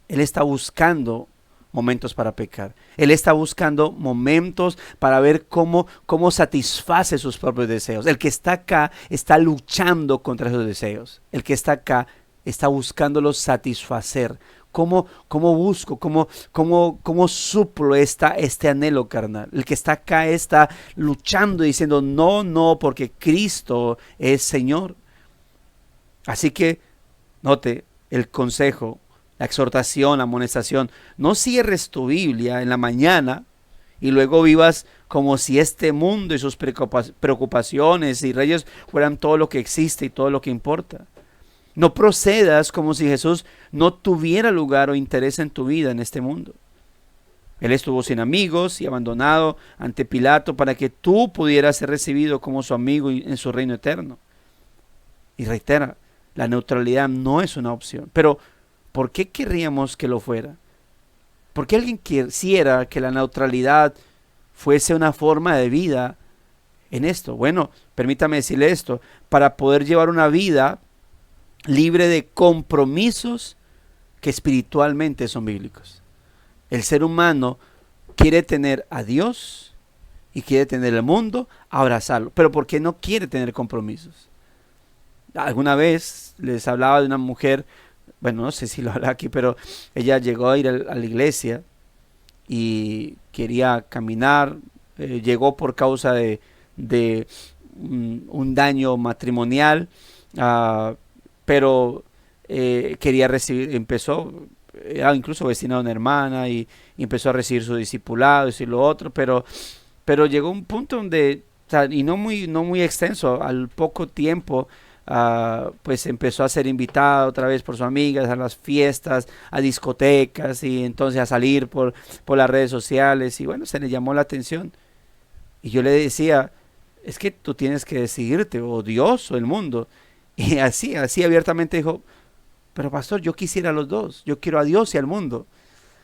él está buscando momentos para pecar. Él está buscando momentos para ver cómo satisface sus propios deseos. El que está acá está luchando contra esos deseos. El que está acá está buscándolos satisfacer. ¿Cómo busco? ¿Cómo suplo este anhelo carnal? El que está acá está luchando y diciendo no, porque Cristo es Señor. Así que note el consejo, la exhortación, la amonestación. No cierres tu Biblia en la mañana y luego vivas como si este mundo y sus preocupaciones y reyes fueran todo lo que existe y todo lo que importa. No procedas como si Jesús no tuviera lugar o interés en tu vida en este mundo. Él estuvo sin amigos y abandonado ante Pilato para que tú pudieras ser recibido como su amigo en su reino eterno. Y reitera, la neutralidad no es una opción. Pero, ¿por qué querríamos que lo fuera? ¿Por qué alguien quisiera que la neutralidad fuese una forma de vida en esto? Bueno, permítame decirle esto. Para poder llevar una vida libre de compromisos que espiritualmente son bíblicos. El ser humano quiere tener a Dios y quiere tener el mundo, abrazarlo. Pero ¿por qué no quiere tener compromisos? Alguna vez les hablaba de una mujer, bueno, no sé si lo hablaba aquí, pero ella llegó a ir a la iglesia y quería caminar, llegó por causa de un daño matrimonial, pero quería recibir, empezó, incluso vecina de una hermana y empezó a recibir su discipulado y lo otro, pero llegó un punto donde, o sea, y no muy extenso, al poco tiempo, pues empezó a ser invitada otra vez por sus amigas a las fiestas, a discotecas y entonces a salir por las redes sociales y bueno, se le llamó la atención y yo le decía, es que tú tienes que decidirte, o Dios o el mundo, y así abiertamente dijo, pero pastor, yo quisiera los dos, yo quiero a Dios y al mundo.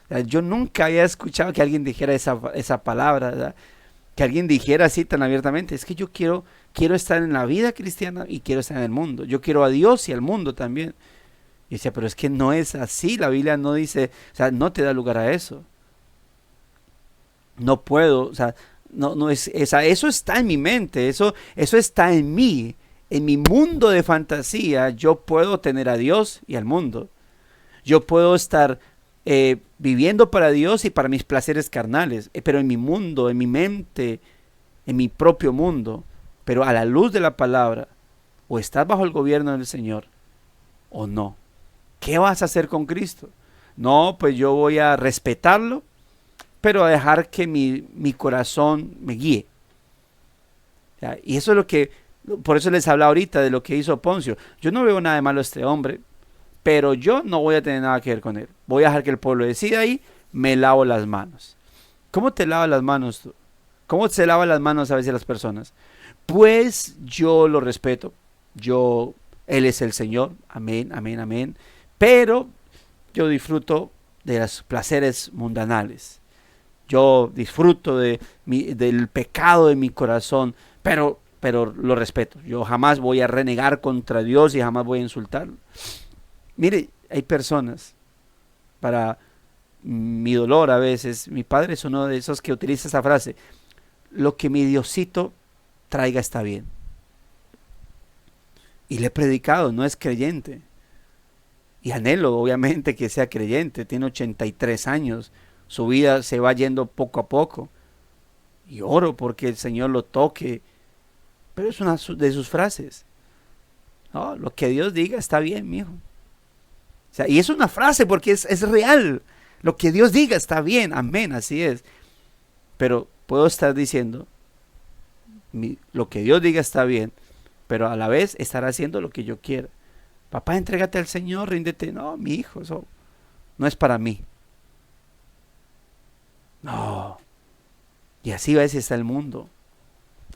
O sea, yo nunca había escuchado que alguien dijera esa palabra, ¿verdad? Que alguien dijera así tan abiertamente, es que yo quiero estar en la vida cristiana y quiero estar en el mundo. Yo quiero a Dios y al mundo también. Y decía, pero es que no es así, la Biblia no dice, o sea, no te da lugar a eso. No puedo, o sea, no es eso está en mi mente, eso está en mí. En mi mundo de fantasía yo puedo tener a Dios y al mundo. Yo puedo estar viviendo para Dios y para mis placeres carnales, pero en mi mundo, en mi mente, en mi propio mundo, pero a la luz de la palabra, o estás bajo el gobierno del Señor o no. ¿Qué vas a hacer con Cristo? No, pues yo voy a respetarlo, pero a dejar que mi corazón me guíe. ¿Ya? Y eso es lo que, por eso les hablaba ahorita de lo que hizo Poncio. Yo no veo nada de malo a este hombre, pero yo no voy a tener nada que ver con él. Voy a dejar que el pueblo decida y me lavo las manos. ¿Cómo te lavas las manos tú? ¿Cómo se lavan las manos a veces las personas? Pues yo lo respeto. Él es el Señor. Amén, amén, amén. Pero yo disfruto de los placeres mundanales. Yo disfruto del pecado de mi corazón. Pero pero lo respeto. Yo jamás voy a renegar contra Dios y jamás voy a insultarlo. Mire, hay personas, para mi dolor a veces, mi padre es uno de esos que utiliza esa frase: lo que mi Diosito traiga está bien. Y le he predicado, no es creyente. Y anhelo, obviamente, que sea creyente. Tiene 83 años. Su vida se va yendo poco a poco. Y oro porque el Señor lo toque. Pero es una de sus frases. No, lo que Dios diga está bien, mijo. O sea, y es una frase porque es real. Lo que Dios diga está bien. Amén, así es. Pero puedo estar diciendo, lo que Dios diga está bien, pero a la vez estará haciendo lo que yo quiera. Papá, entrégate al Señor, ríndete. No, mi hijo, eso no es para mí. No. Y así a veces está el mundo.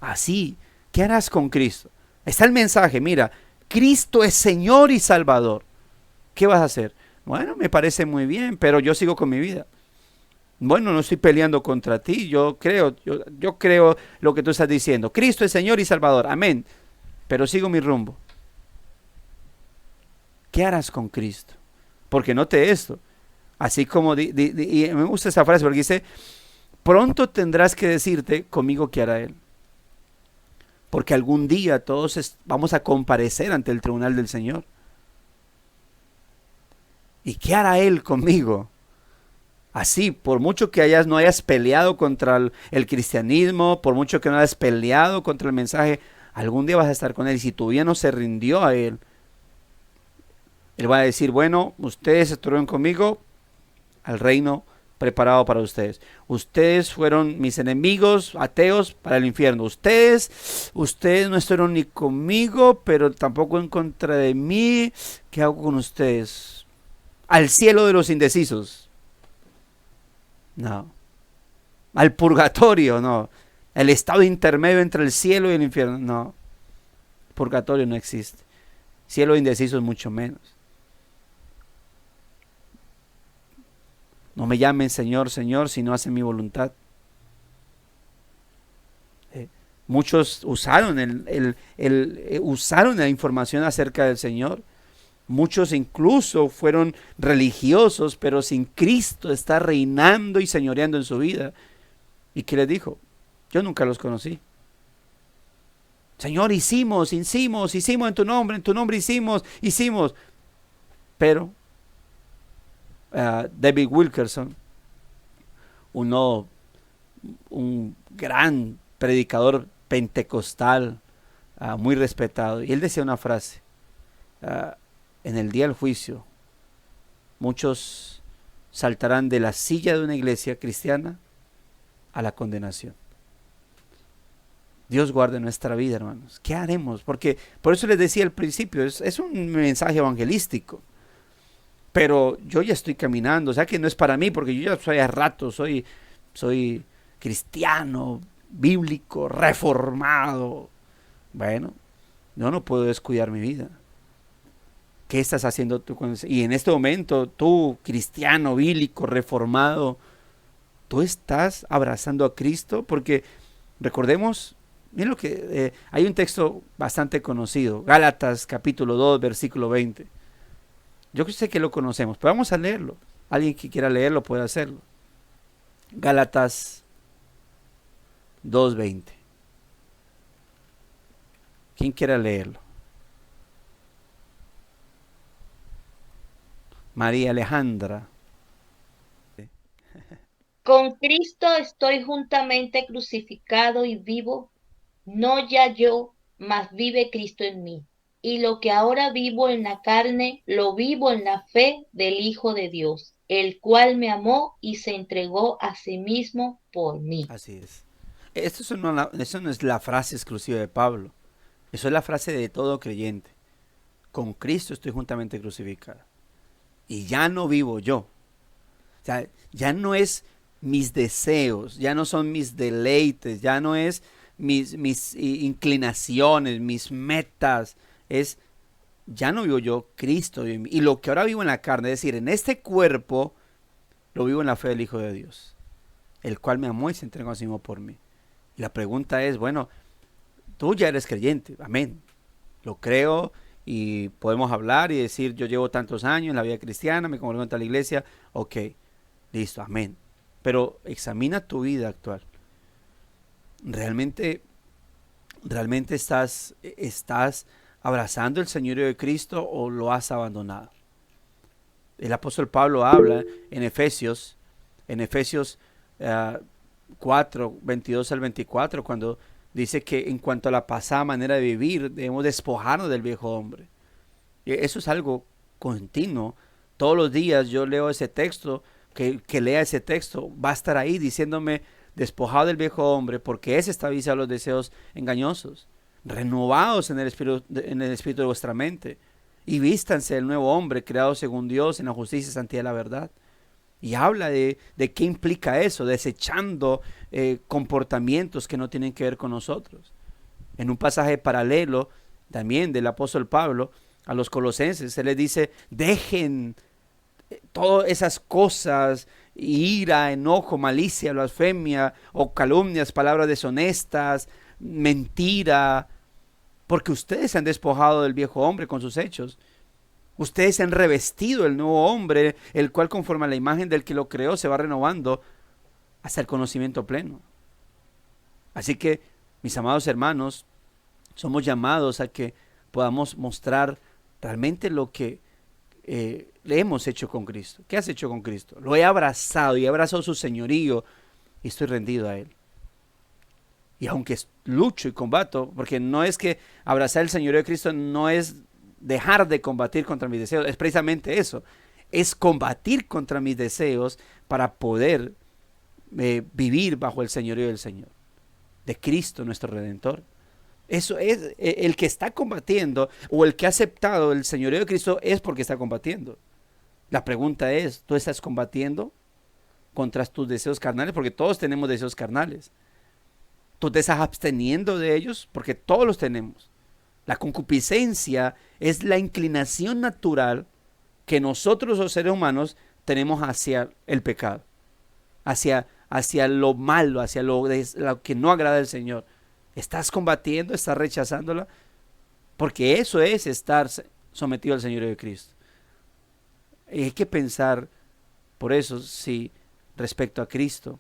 Así. ¿Qué harás con Cristo? Está el mensaje, mira, Cristo es Señor y Salvador. ¿Qué vas a hacer? Bueno, me parece muy bien, pero yo sigo con mi vida. Bueno, no estoy peleando contra ti, yo creo lo que tú estás diciendo. Cristo es Señor y Salvador, amén. Pero sigo mi rumbo. ¿Qué harás con Cristo? Porque note esto. Así como, y me gusta esa frase porque dice, pronto tendrás que decirte, conmigo qué hará Él. Porque algún día todos vamos a comparecer ante el tribunal del Señor. ¿Y qué hará Él conmigo? Así, por mucho que no hayas peleado contra el cristianismo, por mucho que no hayas peleado contra el mensaje, algún día vas a estar con Él. Y si tu vida no se rindió a Él, Él va a decir, bueno, ustedes estuvieron conmigo al reino preparado para ustedes. Ustedes fueron mis enemigos, ateos, para el infierno. Ustedes no estuvieron ni conmigo, pero tampoco en contra de mí. ¿Qué hago con ustedes? Al cielo de los indecisos. No. Al purgatorio, no. El estado intermedio entre el cielo y el infierno, no. Purgatorio no existe. Cielo indeciso es mucho menos. No me llamen Señor, Señor, si no hacen mi voluntad. Muchos usaron usaron la información acerca del Señor. Muchos incluso fueron religiosos, pero sin Cristo está reinando y señoreando en su vida. ¿Y qué les dijo? Yo nunca los conocí. Señor, hicimos en tu nombre hicimos. Pero David Wilkerson, un gran predicador pentecostal, muy respetado, y él decía una frase: en el día del juicio, muchos saltarán de la silla de una iglesia cristiana a la condenación. Dios guarde nuestra vida, hermanos. ¿Qué haremos? Porque por eso les decía al principio, es un mensaje evangelístico. Pero yo ya estoy caminando, o sea que no es para mí, porque yo ya soy a rato, soy cristiano, bíblico, reformado. Bueno, yo no puedo descuidar mi vida. ¿Qué estás haciendo tú con eso? Y en este momento, tú, cristiano, bíblico, reformado, ¿tú estás abrazando a Cristo? Porque recordemos, miren lo que hay un texto bastante conocido, Gálatas capítulo 2, versículo 20. Yo sé que lo conocemos, pero vamos a leerlo. Alguien que quiera leerlo puede hacerlo. Gálatas 2:20. ¿Quién quiera leerlo? María Alejandra. Con Cristo estoy juntamente crucificado y vivo, no ya yo, mas vive Cristo en mí. Y lo que ahora vivo en la carne, lo vivo en la fe del Hijo de Dios, el cual me amó y se entregó a sí mismo por mí. Así es. Eso no es la frase exclusiva de Pablo. Eso es la frase de todo creyente. Con Cristo estoy juntamente crucificado. Y ya no vivo yo. O sea, ya no es mis deseos, ya no son mis deleites, ya no es mis inclinaciones, mis metas. Ya no vivo yo, Cristo vive en mí. Y lo que ahora vivo en la carne, es decir, en este cuerpo, lo vivo en la fe del Hijo de Dios, el cual me amó y se entregó a sí mismo por mí. Y la pregunta es, bueno, tú ya eres creyente, amén. Lo creo y podemos hablar y decir, yo llevo tantos años en la vida cristiana, me congrego en tal iglesia, ok, listo, amén. Pero examina tu vida actual. ¿Realmente estás abrazando el señorío de Cristo o lo has abandonado? El apóstol Pablo habla en Efesios 4, 22 al 24, cuando dice que en cuanto a la pasada manera de vivir, debemos despojarnos del viejo hombre. Y eso es algo continuo. Todos los días yo leo ese texto, que lea ese texto, va a estar ahí diciéndome, despojado del viejo hombre, porque ese está viciado a los deseos engañosos. Renovados en el espíritu de vuestra mente, y vístanse del nuevo hombre, creado según Dios en la justicia y santidad de la verdad. Y habla de qué implica eso, desechando comportamientos que no tienen que ver con nosotros. En un pasaje paralelo también del apóstol Pablo a los colosenses, se les dice, dejen todas esas cosas, ira, enojo, malicia, blasfemia o calumnias, palabras deshonestas, mentira, porque ustedes se han despojado del viejo hombre con sus hechos. Ustedes se han revestido el nuevo hombre, el cual conforme a la imagen del que lo creó se va renovando hasta el conocimiento pleno. Así que, mis amados hermanos, somos llamados a que podamos mostrar realmente lo que le hemos hecho con Cristo. ¿Qué has hecho con Cristo? Lo he abrazado y he abrazado su señorío y estoy rendido a Él. Y aunque lucho y combato, porque no es que abrazar el señorío de Cristo no es dejar de combatir contra mis deseos, es precisamente eso, es combatir contra mis deseos para poder vivir bajo el señorío del Señor, de Cristo nuestro Redentor. Eso es, el que está combatiendo o el que ha aceptado el señorío de Cristo es porque está combatiendo. La pregunta es, ¿tú estás combatiendo contra tus deseos carnales? Porque todos tenemos deseos carnales. ¿Tú te estás absteniendo de ellos? Porque todos los tenemos. La concupiscencia es la inclinación natural que nosotros los seres humanos tenemos hacia el pecado, hacia lo malo, hacia lo que no agrada al Señor. ¿Estás combatiendo? ¿Estás rechazándola? Porque eso es estar sometido al Señor de Cristo. Y hay que pensar, por eso, si respecto a Cristo,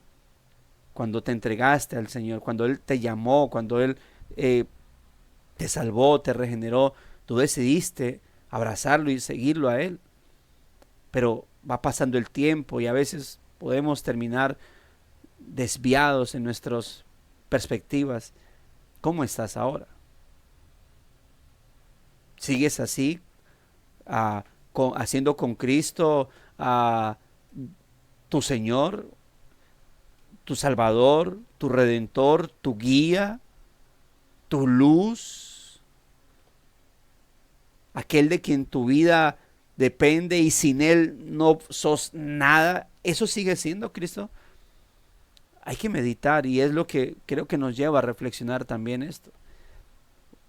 cuando te entregaste al Señor, cuando Él te llamó, cuando Él te salvó, te regeneró, tú decidiste abrazarlo y seguirlo a Él. Pero va pasando el tiempo y a veces podemos terminar desviados en nuestras perspectivas. ¿Cómo estás ahora? ¿Sigues así, haciendo con Cristo tu Señor, tu Salvador, tu Redentor, tu guía, tu luz, aquel de quien tu vida depende y sin Él no sos nada? ¿Eso sigue siendo Cristo? Hay que meditar y es lo que creo que nos lleva a reflexionar también esto.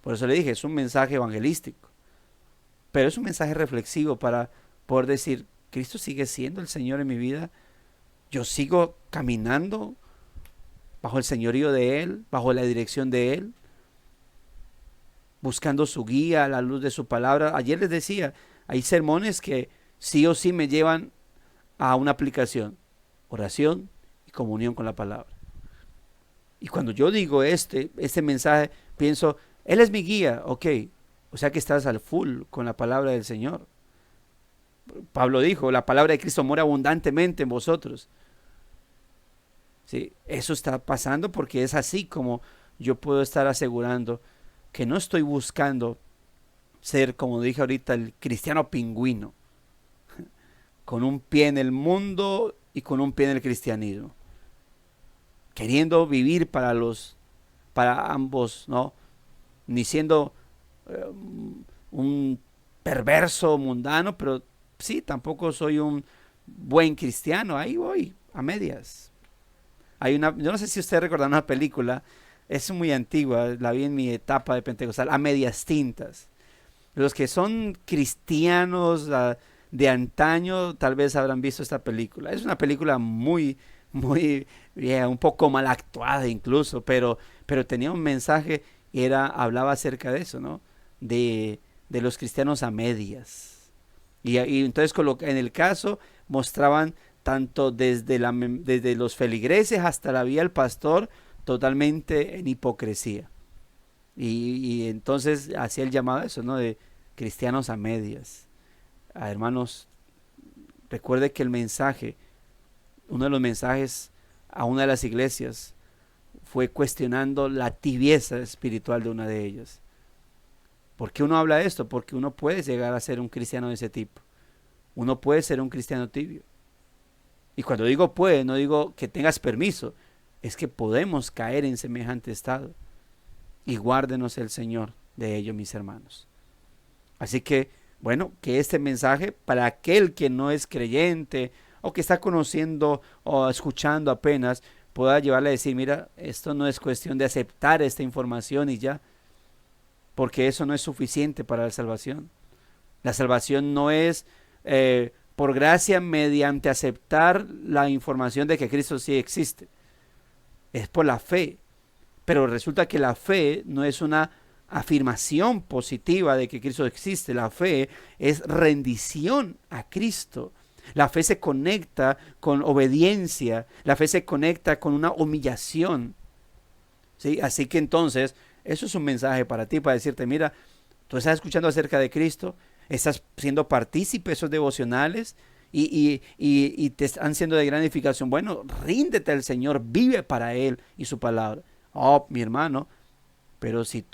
Por eso le dije, es un mensaje evangelístico, pero es un mensaje reflexivo para poder decir, ¿Cristo sigue siendo el Señor en mi vida? ¿Yo sigo caminando bajo el señorío de Él, bajo la dirección de Él, buscando su guía a la luz de su palabra? Ayer les decía, hay sermones que sí o sí me llevan a una aplicación, oración y comunión con la palabra. Y cuando yo digo este mensaje, pienso, Él es mi guía, ok, o sea que estás al full con la palabra del Señor. Pablo dijo, la palabra de Cristo mora abundantemente en vosotros. ¿Sí? Eso está pasando porque es así como yo puedo estar asegurando que no estoy buscando ser, como dije ahorita, el cristiano pingüino, con un pie en el mundo y con un pie en el cristianismo, queriendo vivir para ambos, ¿no? Ni siendo un perverso mundano, pero sí, tampoco soy un buen cristiano. Ahí voy, a medias. Yo no sé si ustedes recuerdan una película, es muy antigua, la vi en mi etapa de pentecostal, A Medias Tintas. Los que son cristianos de antaño tal vez habrán visto esta película. Es una película muy, muy, un poco mal actuada incluso, pero tenía un mensaje hablaba acerca de eso, ¿no? De los cristianos a medias. Y entonces en el caso mostraban tanto desde los feligreses hasta la vida del pastor, totalmente en hipocresía. Y entonces hacía el llamado a eso, ¿no? De cristianos a medias. Hermanos, recuerde que uno de los mensajes a una de las iglesias fue cuestionando la tibieza espiritual de una de ellas. ¿Por qué uno habla de esto? Porque uno puede llegar a ser un cristiano de ese tipo. Uno puede ser un cristiano tibio. Y cuando digo puede, no digo que tengas permiso, es que podemos caer en semejante estado. Y guárdenos el Señor de ello, mis hermanos. Así que, bueno, que este mensaje para aquel que no es creyente o que está conociendo o escuchando apenas, pueda llevarle a decir, mira, esto no es cuestión de aceptar esta información y ya, porque eso no es suficiente para la salvación. La salvación no es por gracia mediante aceptar la información de que Cristo sí existe. Es por la fe. Pero resulta que la fe no es una afirmación positiva de que Cristo existe. La fe es rendición a Cristo. La fe se conecta con obediencia. La fe se conecta con una humillación. ¿Sí? Así que entonces, eso es un mensaje para ti, para decirte, mira, tú estás escuchando acerca de Cristo, estás siendo partícipe de esos devocionales y te están siendo de gran edificación. Bueno, ríndete al Señor, vive para Él y su palabra. Oh, mi hermano, pero si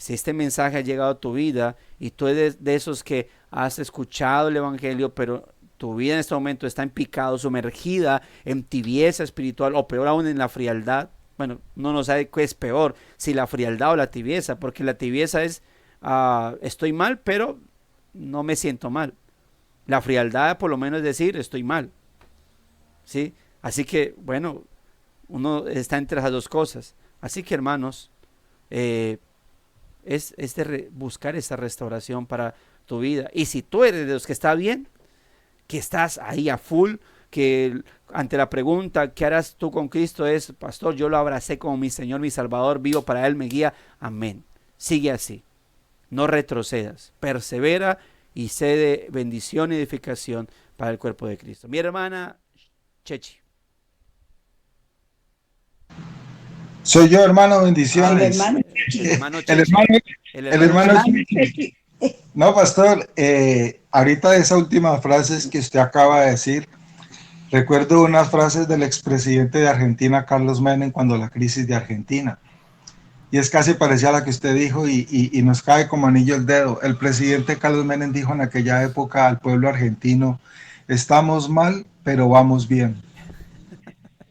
este mensaje ha llegado a tu vida y tú eres de esos que has escuchado el evangelio, pero tu vida en este momento está en pecado, sumergida en tibieza espiritual o peor aún en la frialdad. Bueno, no sabe qué es peor, si la frialdad o la tibieza, porque la tibieza es estoy mal, pero no me siento mal. La frialdad por lo menos es decir estoy mal, ¿sí? Así que, bueno, uno está entre las dos cosas. Así que, hermanos, buscar esa restauración para tu vida. Y si tú eres de los que está bien, que estás ahí a full, que ante la pregunta ¿qué harás tú con Cristo? Es, pastor, yo lo abracé como mi Señor, mi Salvador, vivo para Él, me guía, amén. Sigue así, no retrocedas, persevera y sé de bendición y edificación para el cuerpo de Cristo. Mi hermana Chechi. Soy yo, hermano, bendiciones. El hermano El Chechi. hermano, El el hermano hermano Chechi. Chechi. No, pastor, ahorita de esa última frase que usted acaba de decir, recuerdo unas frases del expresidente de Argentina, Carlos Menem, cuando la crisis de Argentina. Y es casi parecida a la que usted dijo y nos cae como anillo el dedo. El presidente Carlos Menem dijo en aquella época al pueblo argentino, estamos mal, pero vamos bien.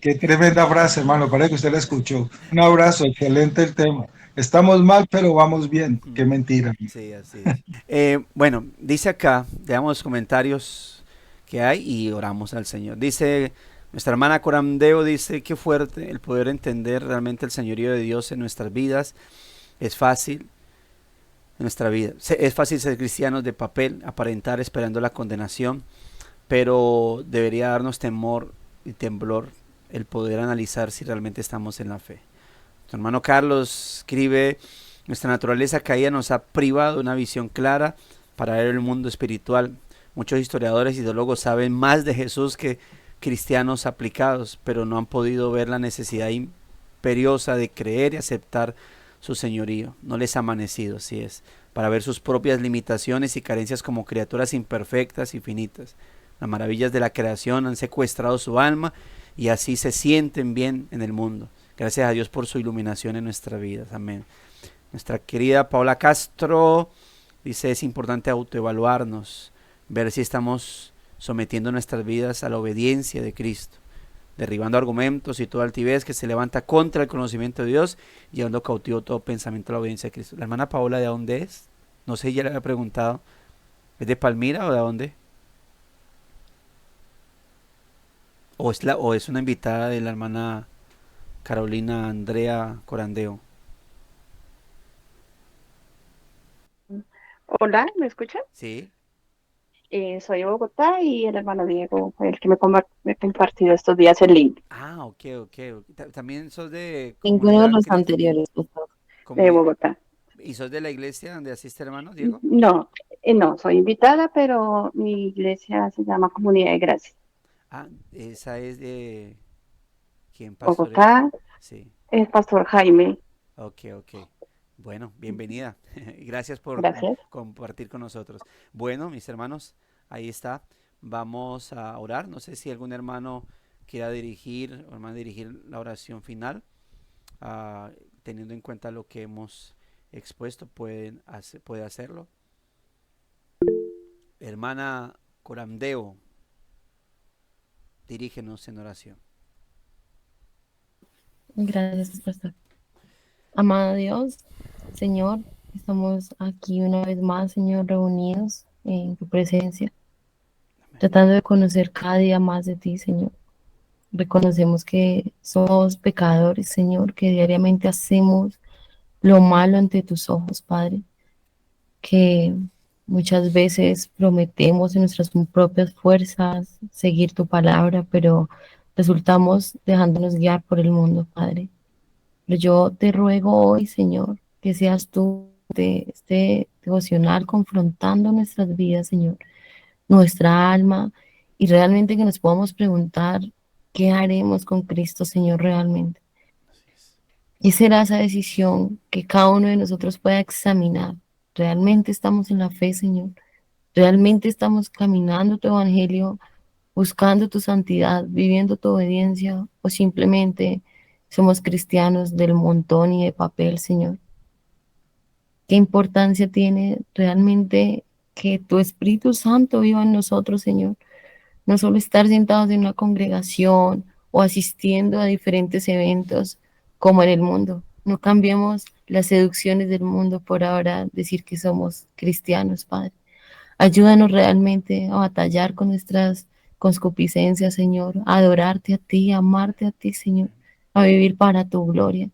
Qué tremenda frase, hermano, parece que usted la escuchó. Un abrazo, excelente el tema. Estamos mal, pero vamos bien. Qué mentira. Sí, así es. Bueno, dice acá, veamos los comentarios que hay y oramos al Señor. Dice nuestra hermana Corandeo, dice, qué fuerte el poder entender realmente el señorío de Dios en nuestras vidas. Es fácil en nuestra vida. Es fácil ser cristianos de papel, aparentar esperando la condenación, pero debería darnos temor y temblor el poder analizar si realmente estamos en la fe. Nuestro hermano Carlos escribe, nuestra naturaleza caída nos ha privado de una visión clara para ver el mundo espiritual. Muchos historiadores y teólogos saben más de Jesús que cristianos aplicados, pero no han podido ver la necesidad imperiosa de creer y aceptar su señorío. No les ha amanecido, así es, para ver sus propias limitaciones y carencias como criaturas imperfectas y finitas. Las maravillas de la creación han secuestrado su alma y así se sienten bien en el mundo. Gracias a Dios por su iluminación en nuestras vidas. Amén. Nuestra querida Paula Castro dice, es importante autoevaluarnos, ver si estamos sometiendo nuestras vidas a la obediencia de Cristo, derribando argumentos y toda altivez que se levanta contra el conocimiento de Dios, llevando cautivo todo pensamiento a la obediencia de Cristo. La hermana Paola, ¿de dónde es? No sé, ya le había preguntado. ¿Es de Palmira o de dónde? ¿O es una invitada de la hermana Carolina Andrea Corandeo? Hola, ¿me escuchan? Sí. Soy de Bogotá y el hermano Diego fue el que me compartió estos días el link. Ok. También sos de Ninguno de comunidad los cristiana. anteriores, por favor. de Bogotá. ¿Y sos de la iglesia donde asiste, hermano Diego? No, no, soy invitada, pero mi iglesia se llama Comunidad de Gracia. Ah, esa es de... ¿Quién pastorea? Bogotá, Sí, es Pastor Jaime. ok, ok. Bueno, bienvenida. Gracias por Gracias. compartir con nosotros. Bueno, mis hermanos, ahí está. Vamos a orar. No sé si algún hermano quiera dirigir o hermana dirigir la oración final. Ah, teniendo en cuenta lo que hemos expuesto, puede hacerlo. Hermana Coramdeo, dirígenos en oración. Gracias, pastor. Amado Dios, Señor, estamos aquí una vez más, Señor, reunidos en tu presencia, tratando de conocer cada día más de ti, Señor. Reconocemos que somos pecadores, Señor, que diariamente hacemos lo malo ante tus ojos, Padre, que muchas veces prometemos en nuestras propias fuerzas seguir tu palabra, pero resultamos dejándonos guiar por el mundo, Padre. Pero yo te ruego hoy, Señor, que seas tú de este devocional confrontando nuestras vidas, Señor, nuestra alma, y realmente que nos podamos preguntar qué haremos con Cristo, Señor, realmente. Y será esa decisión que cada uno de nosotros pueda examinar. ¿Realmente estamos en la fe, Señor? ¿Realmente estamos caminando tu evangelio, buscando tu santidad, viviendo tu obediencia? ¿O simplemente somos cristianos del montón y de papel, Señor? ¿Qué importancia tiene realmente que tu Espíritu Santo viva en nosotros, Señor? No solo estar sentados en una congregación o asistiendo a diferentes eventos como en el mundo. No cambiemos las seducciones del mundo por ahora decir que somos cristianos, Padre. Ayúdanos realmente a batallar con nuestras concupiscencias, Señor, a adorarte a ti, a amarte a ti, Señor, a vivir para tu gloria,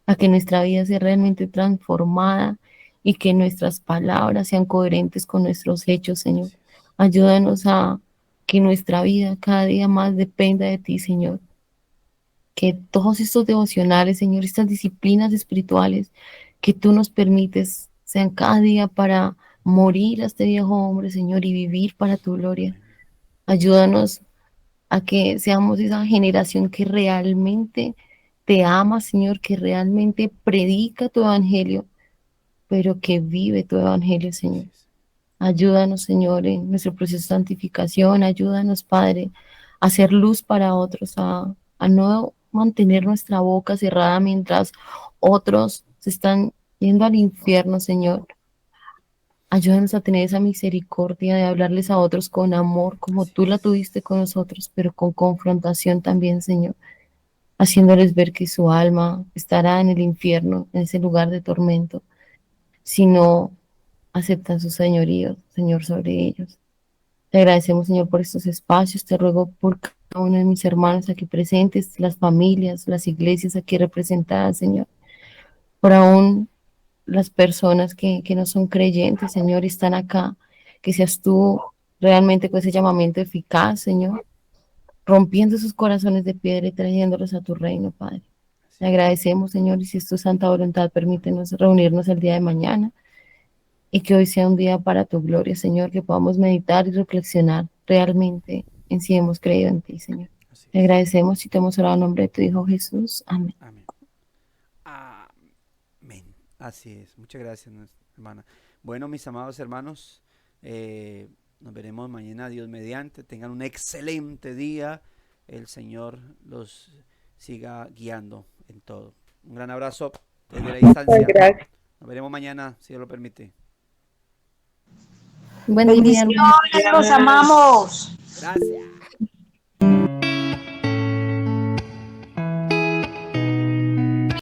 a que nuestra vida sea realmente transformada y que nuestras palabras sean coherentes con nuestros hechos, Señor. Ayúdanos a que nuestra vida cada día más dependa de ti, Señor. Que todos estos devocionales, Señor, estas disciplinas espirituales que tú nos permites sean cada día para morir a este viejo hombre, Señor, y vivir para tu gloria. Ayúdanos a que seamos esa generación que realmente te ama, Señor, que realmente predica tu evangelio, pero que vive tu evangelio, Señor. Ayúdanos, Señor, en nuestro proceso de santificación. Ayúdanos, Padre, a hacer luz para otros, a no mantener nuestra boca cerrada mientras otros se están yendo al infierno, Señor. Ayúdanos a tener esa misericordia de hablarles a otros con amor, como tú la tuviste con nosotros, pero con confrontación también, Señor, haciéndoles ver que su alma estará en el infierno, en ese lugar de tormento, si no aceptan su señorío, Señor, sobre ellos. Te agradecemos, Señor, por estos espacios. Te ruego por cada uno de mis hermanos aquí presentes, las familias, las iglesias aquí representadas, Señor, por aún las personas que no son creyentes, Señor, y están acá, que seas tú realmente con ese llamamiento eficaz, Señor, rompiendo sus corazones de piedra y trayéndolos a tu reino, Padre. Te agradecemos, Señor, y si es tu santa voluntad, permítenos reunirnos el día de mañana y que hoy sea un día para tu gloria, Señor, que podamos meditar y reflexionar realmente en si hemos creído en ti, Señor. Te agradecemos y te hemos orado en nombre de tu Hijo Jesús. Amén. Amén. Amén. Así es. Muchas gracias, hermana. Bueno, mis amados hermanos, nos veremos mañana, Dios mediante. Tengan un excelente día. El Señor los siga guiando en todo. Un gran abrazo desde la distancia. Gracias. Nos veremos mañana, si Dios lo permite. Buen día, hermano. Bendiciones, los amamos. Gracias.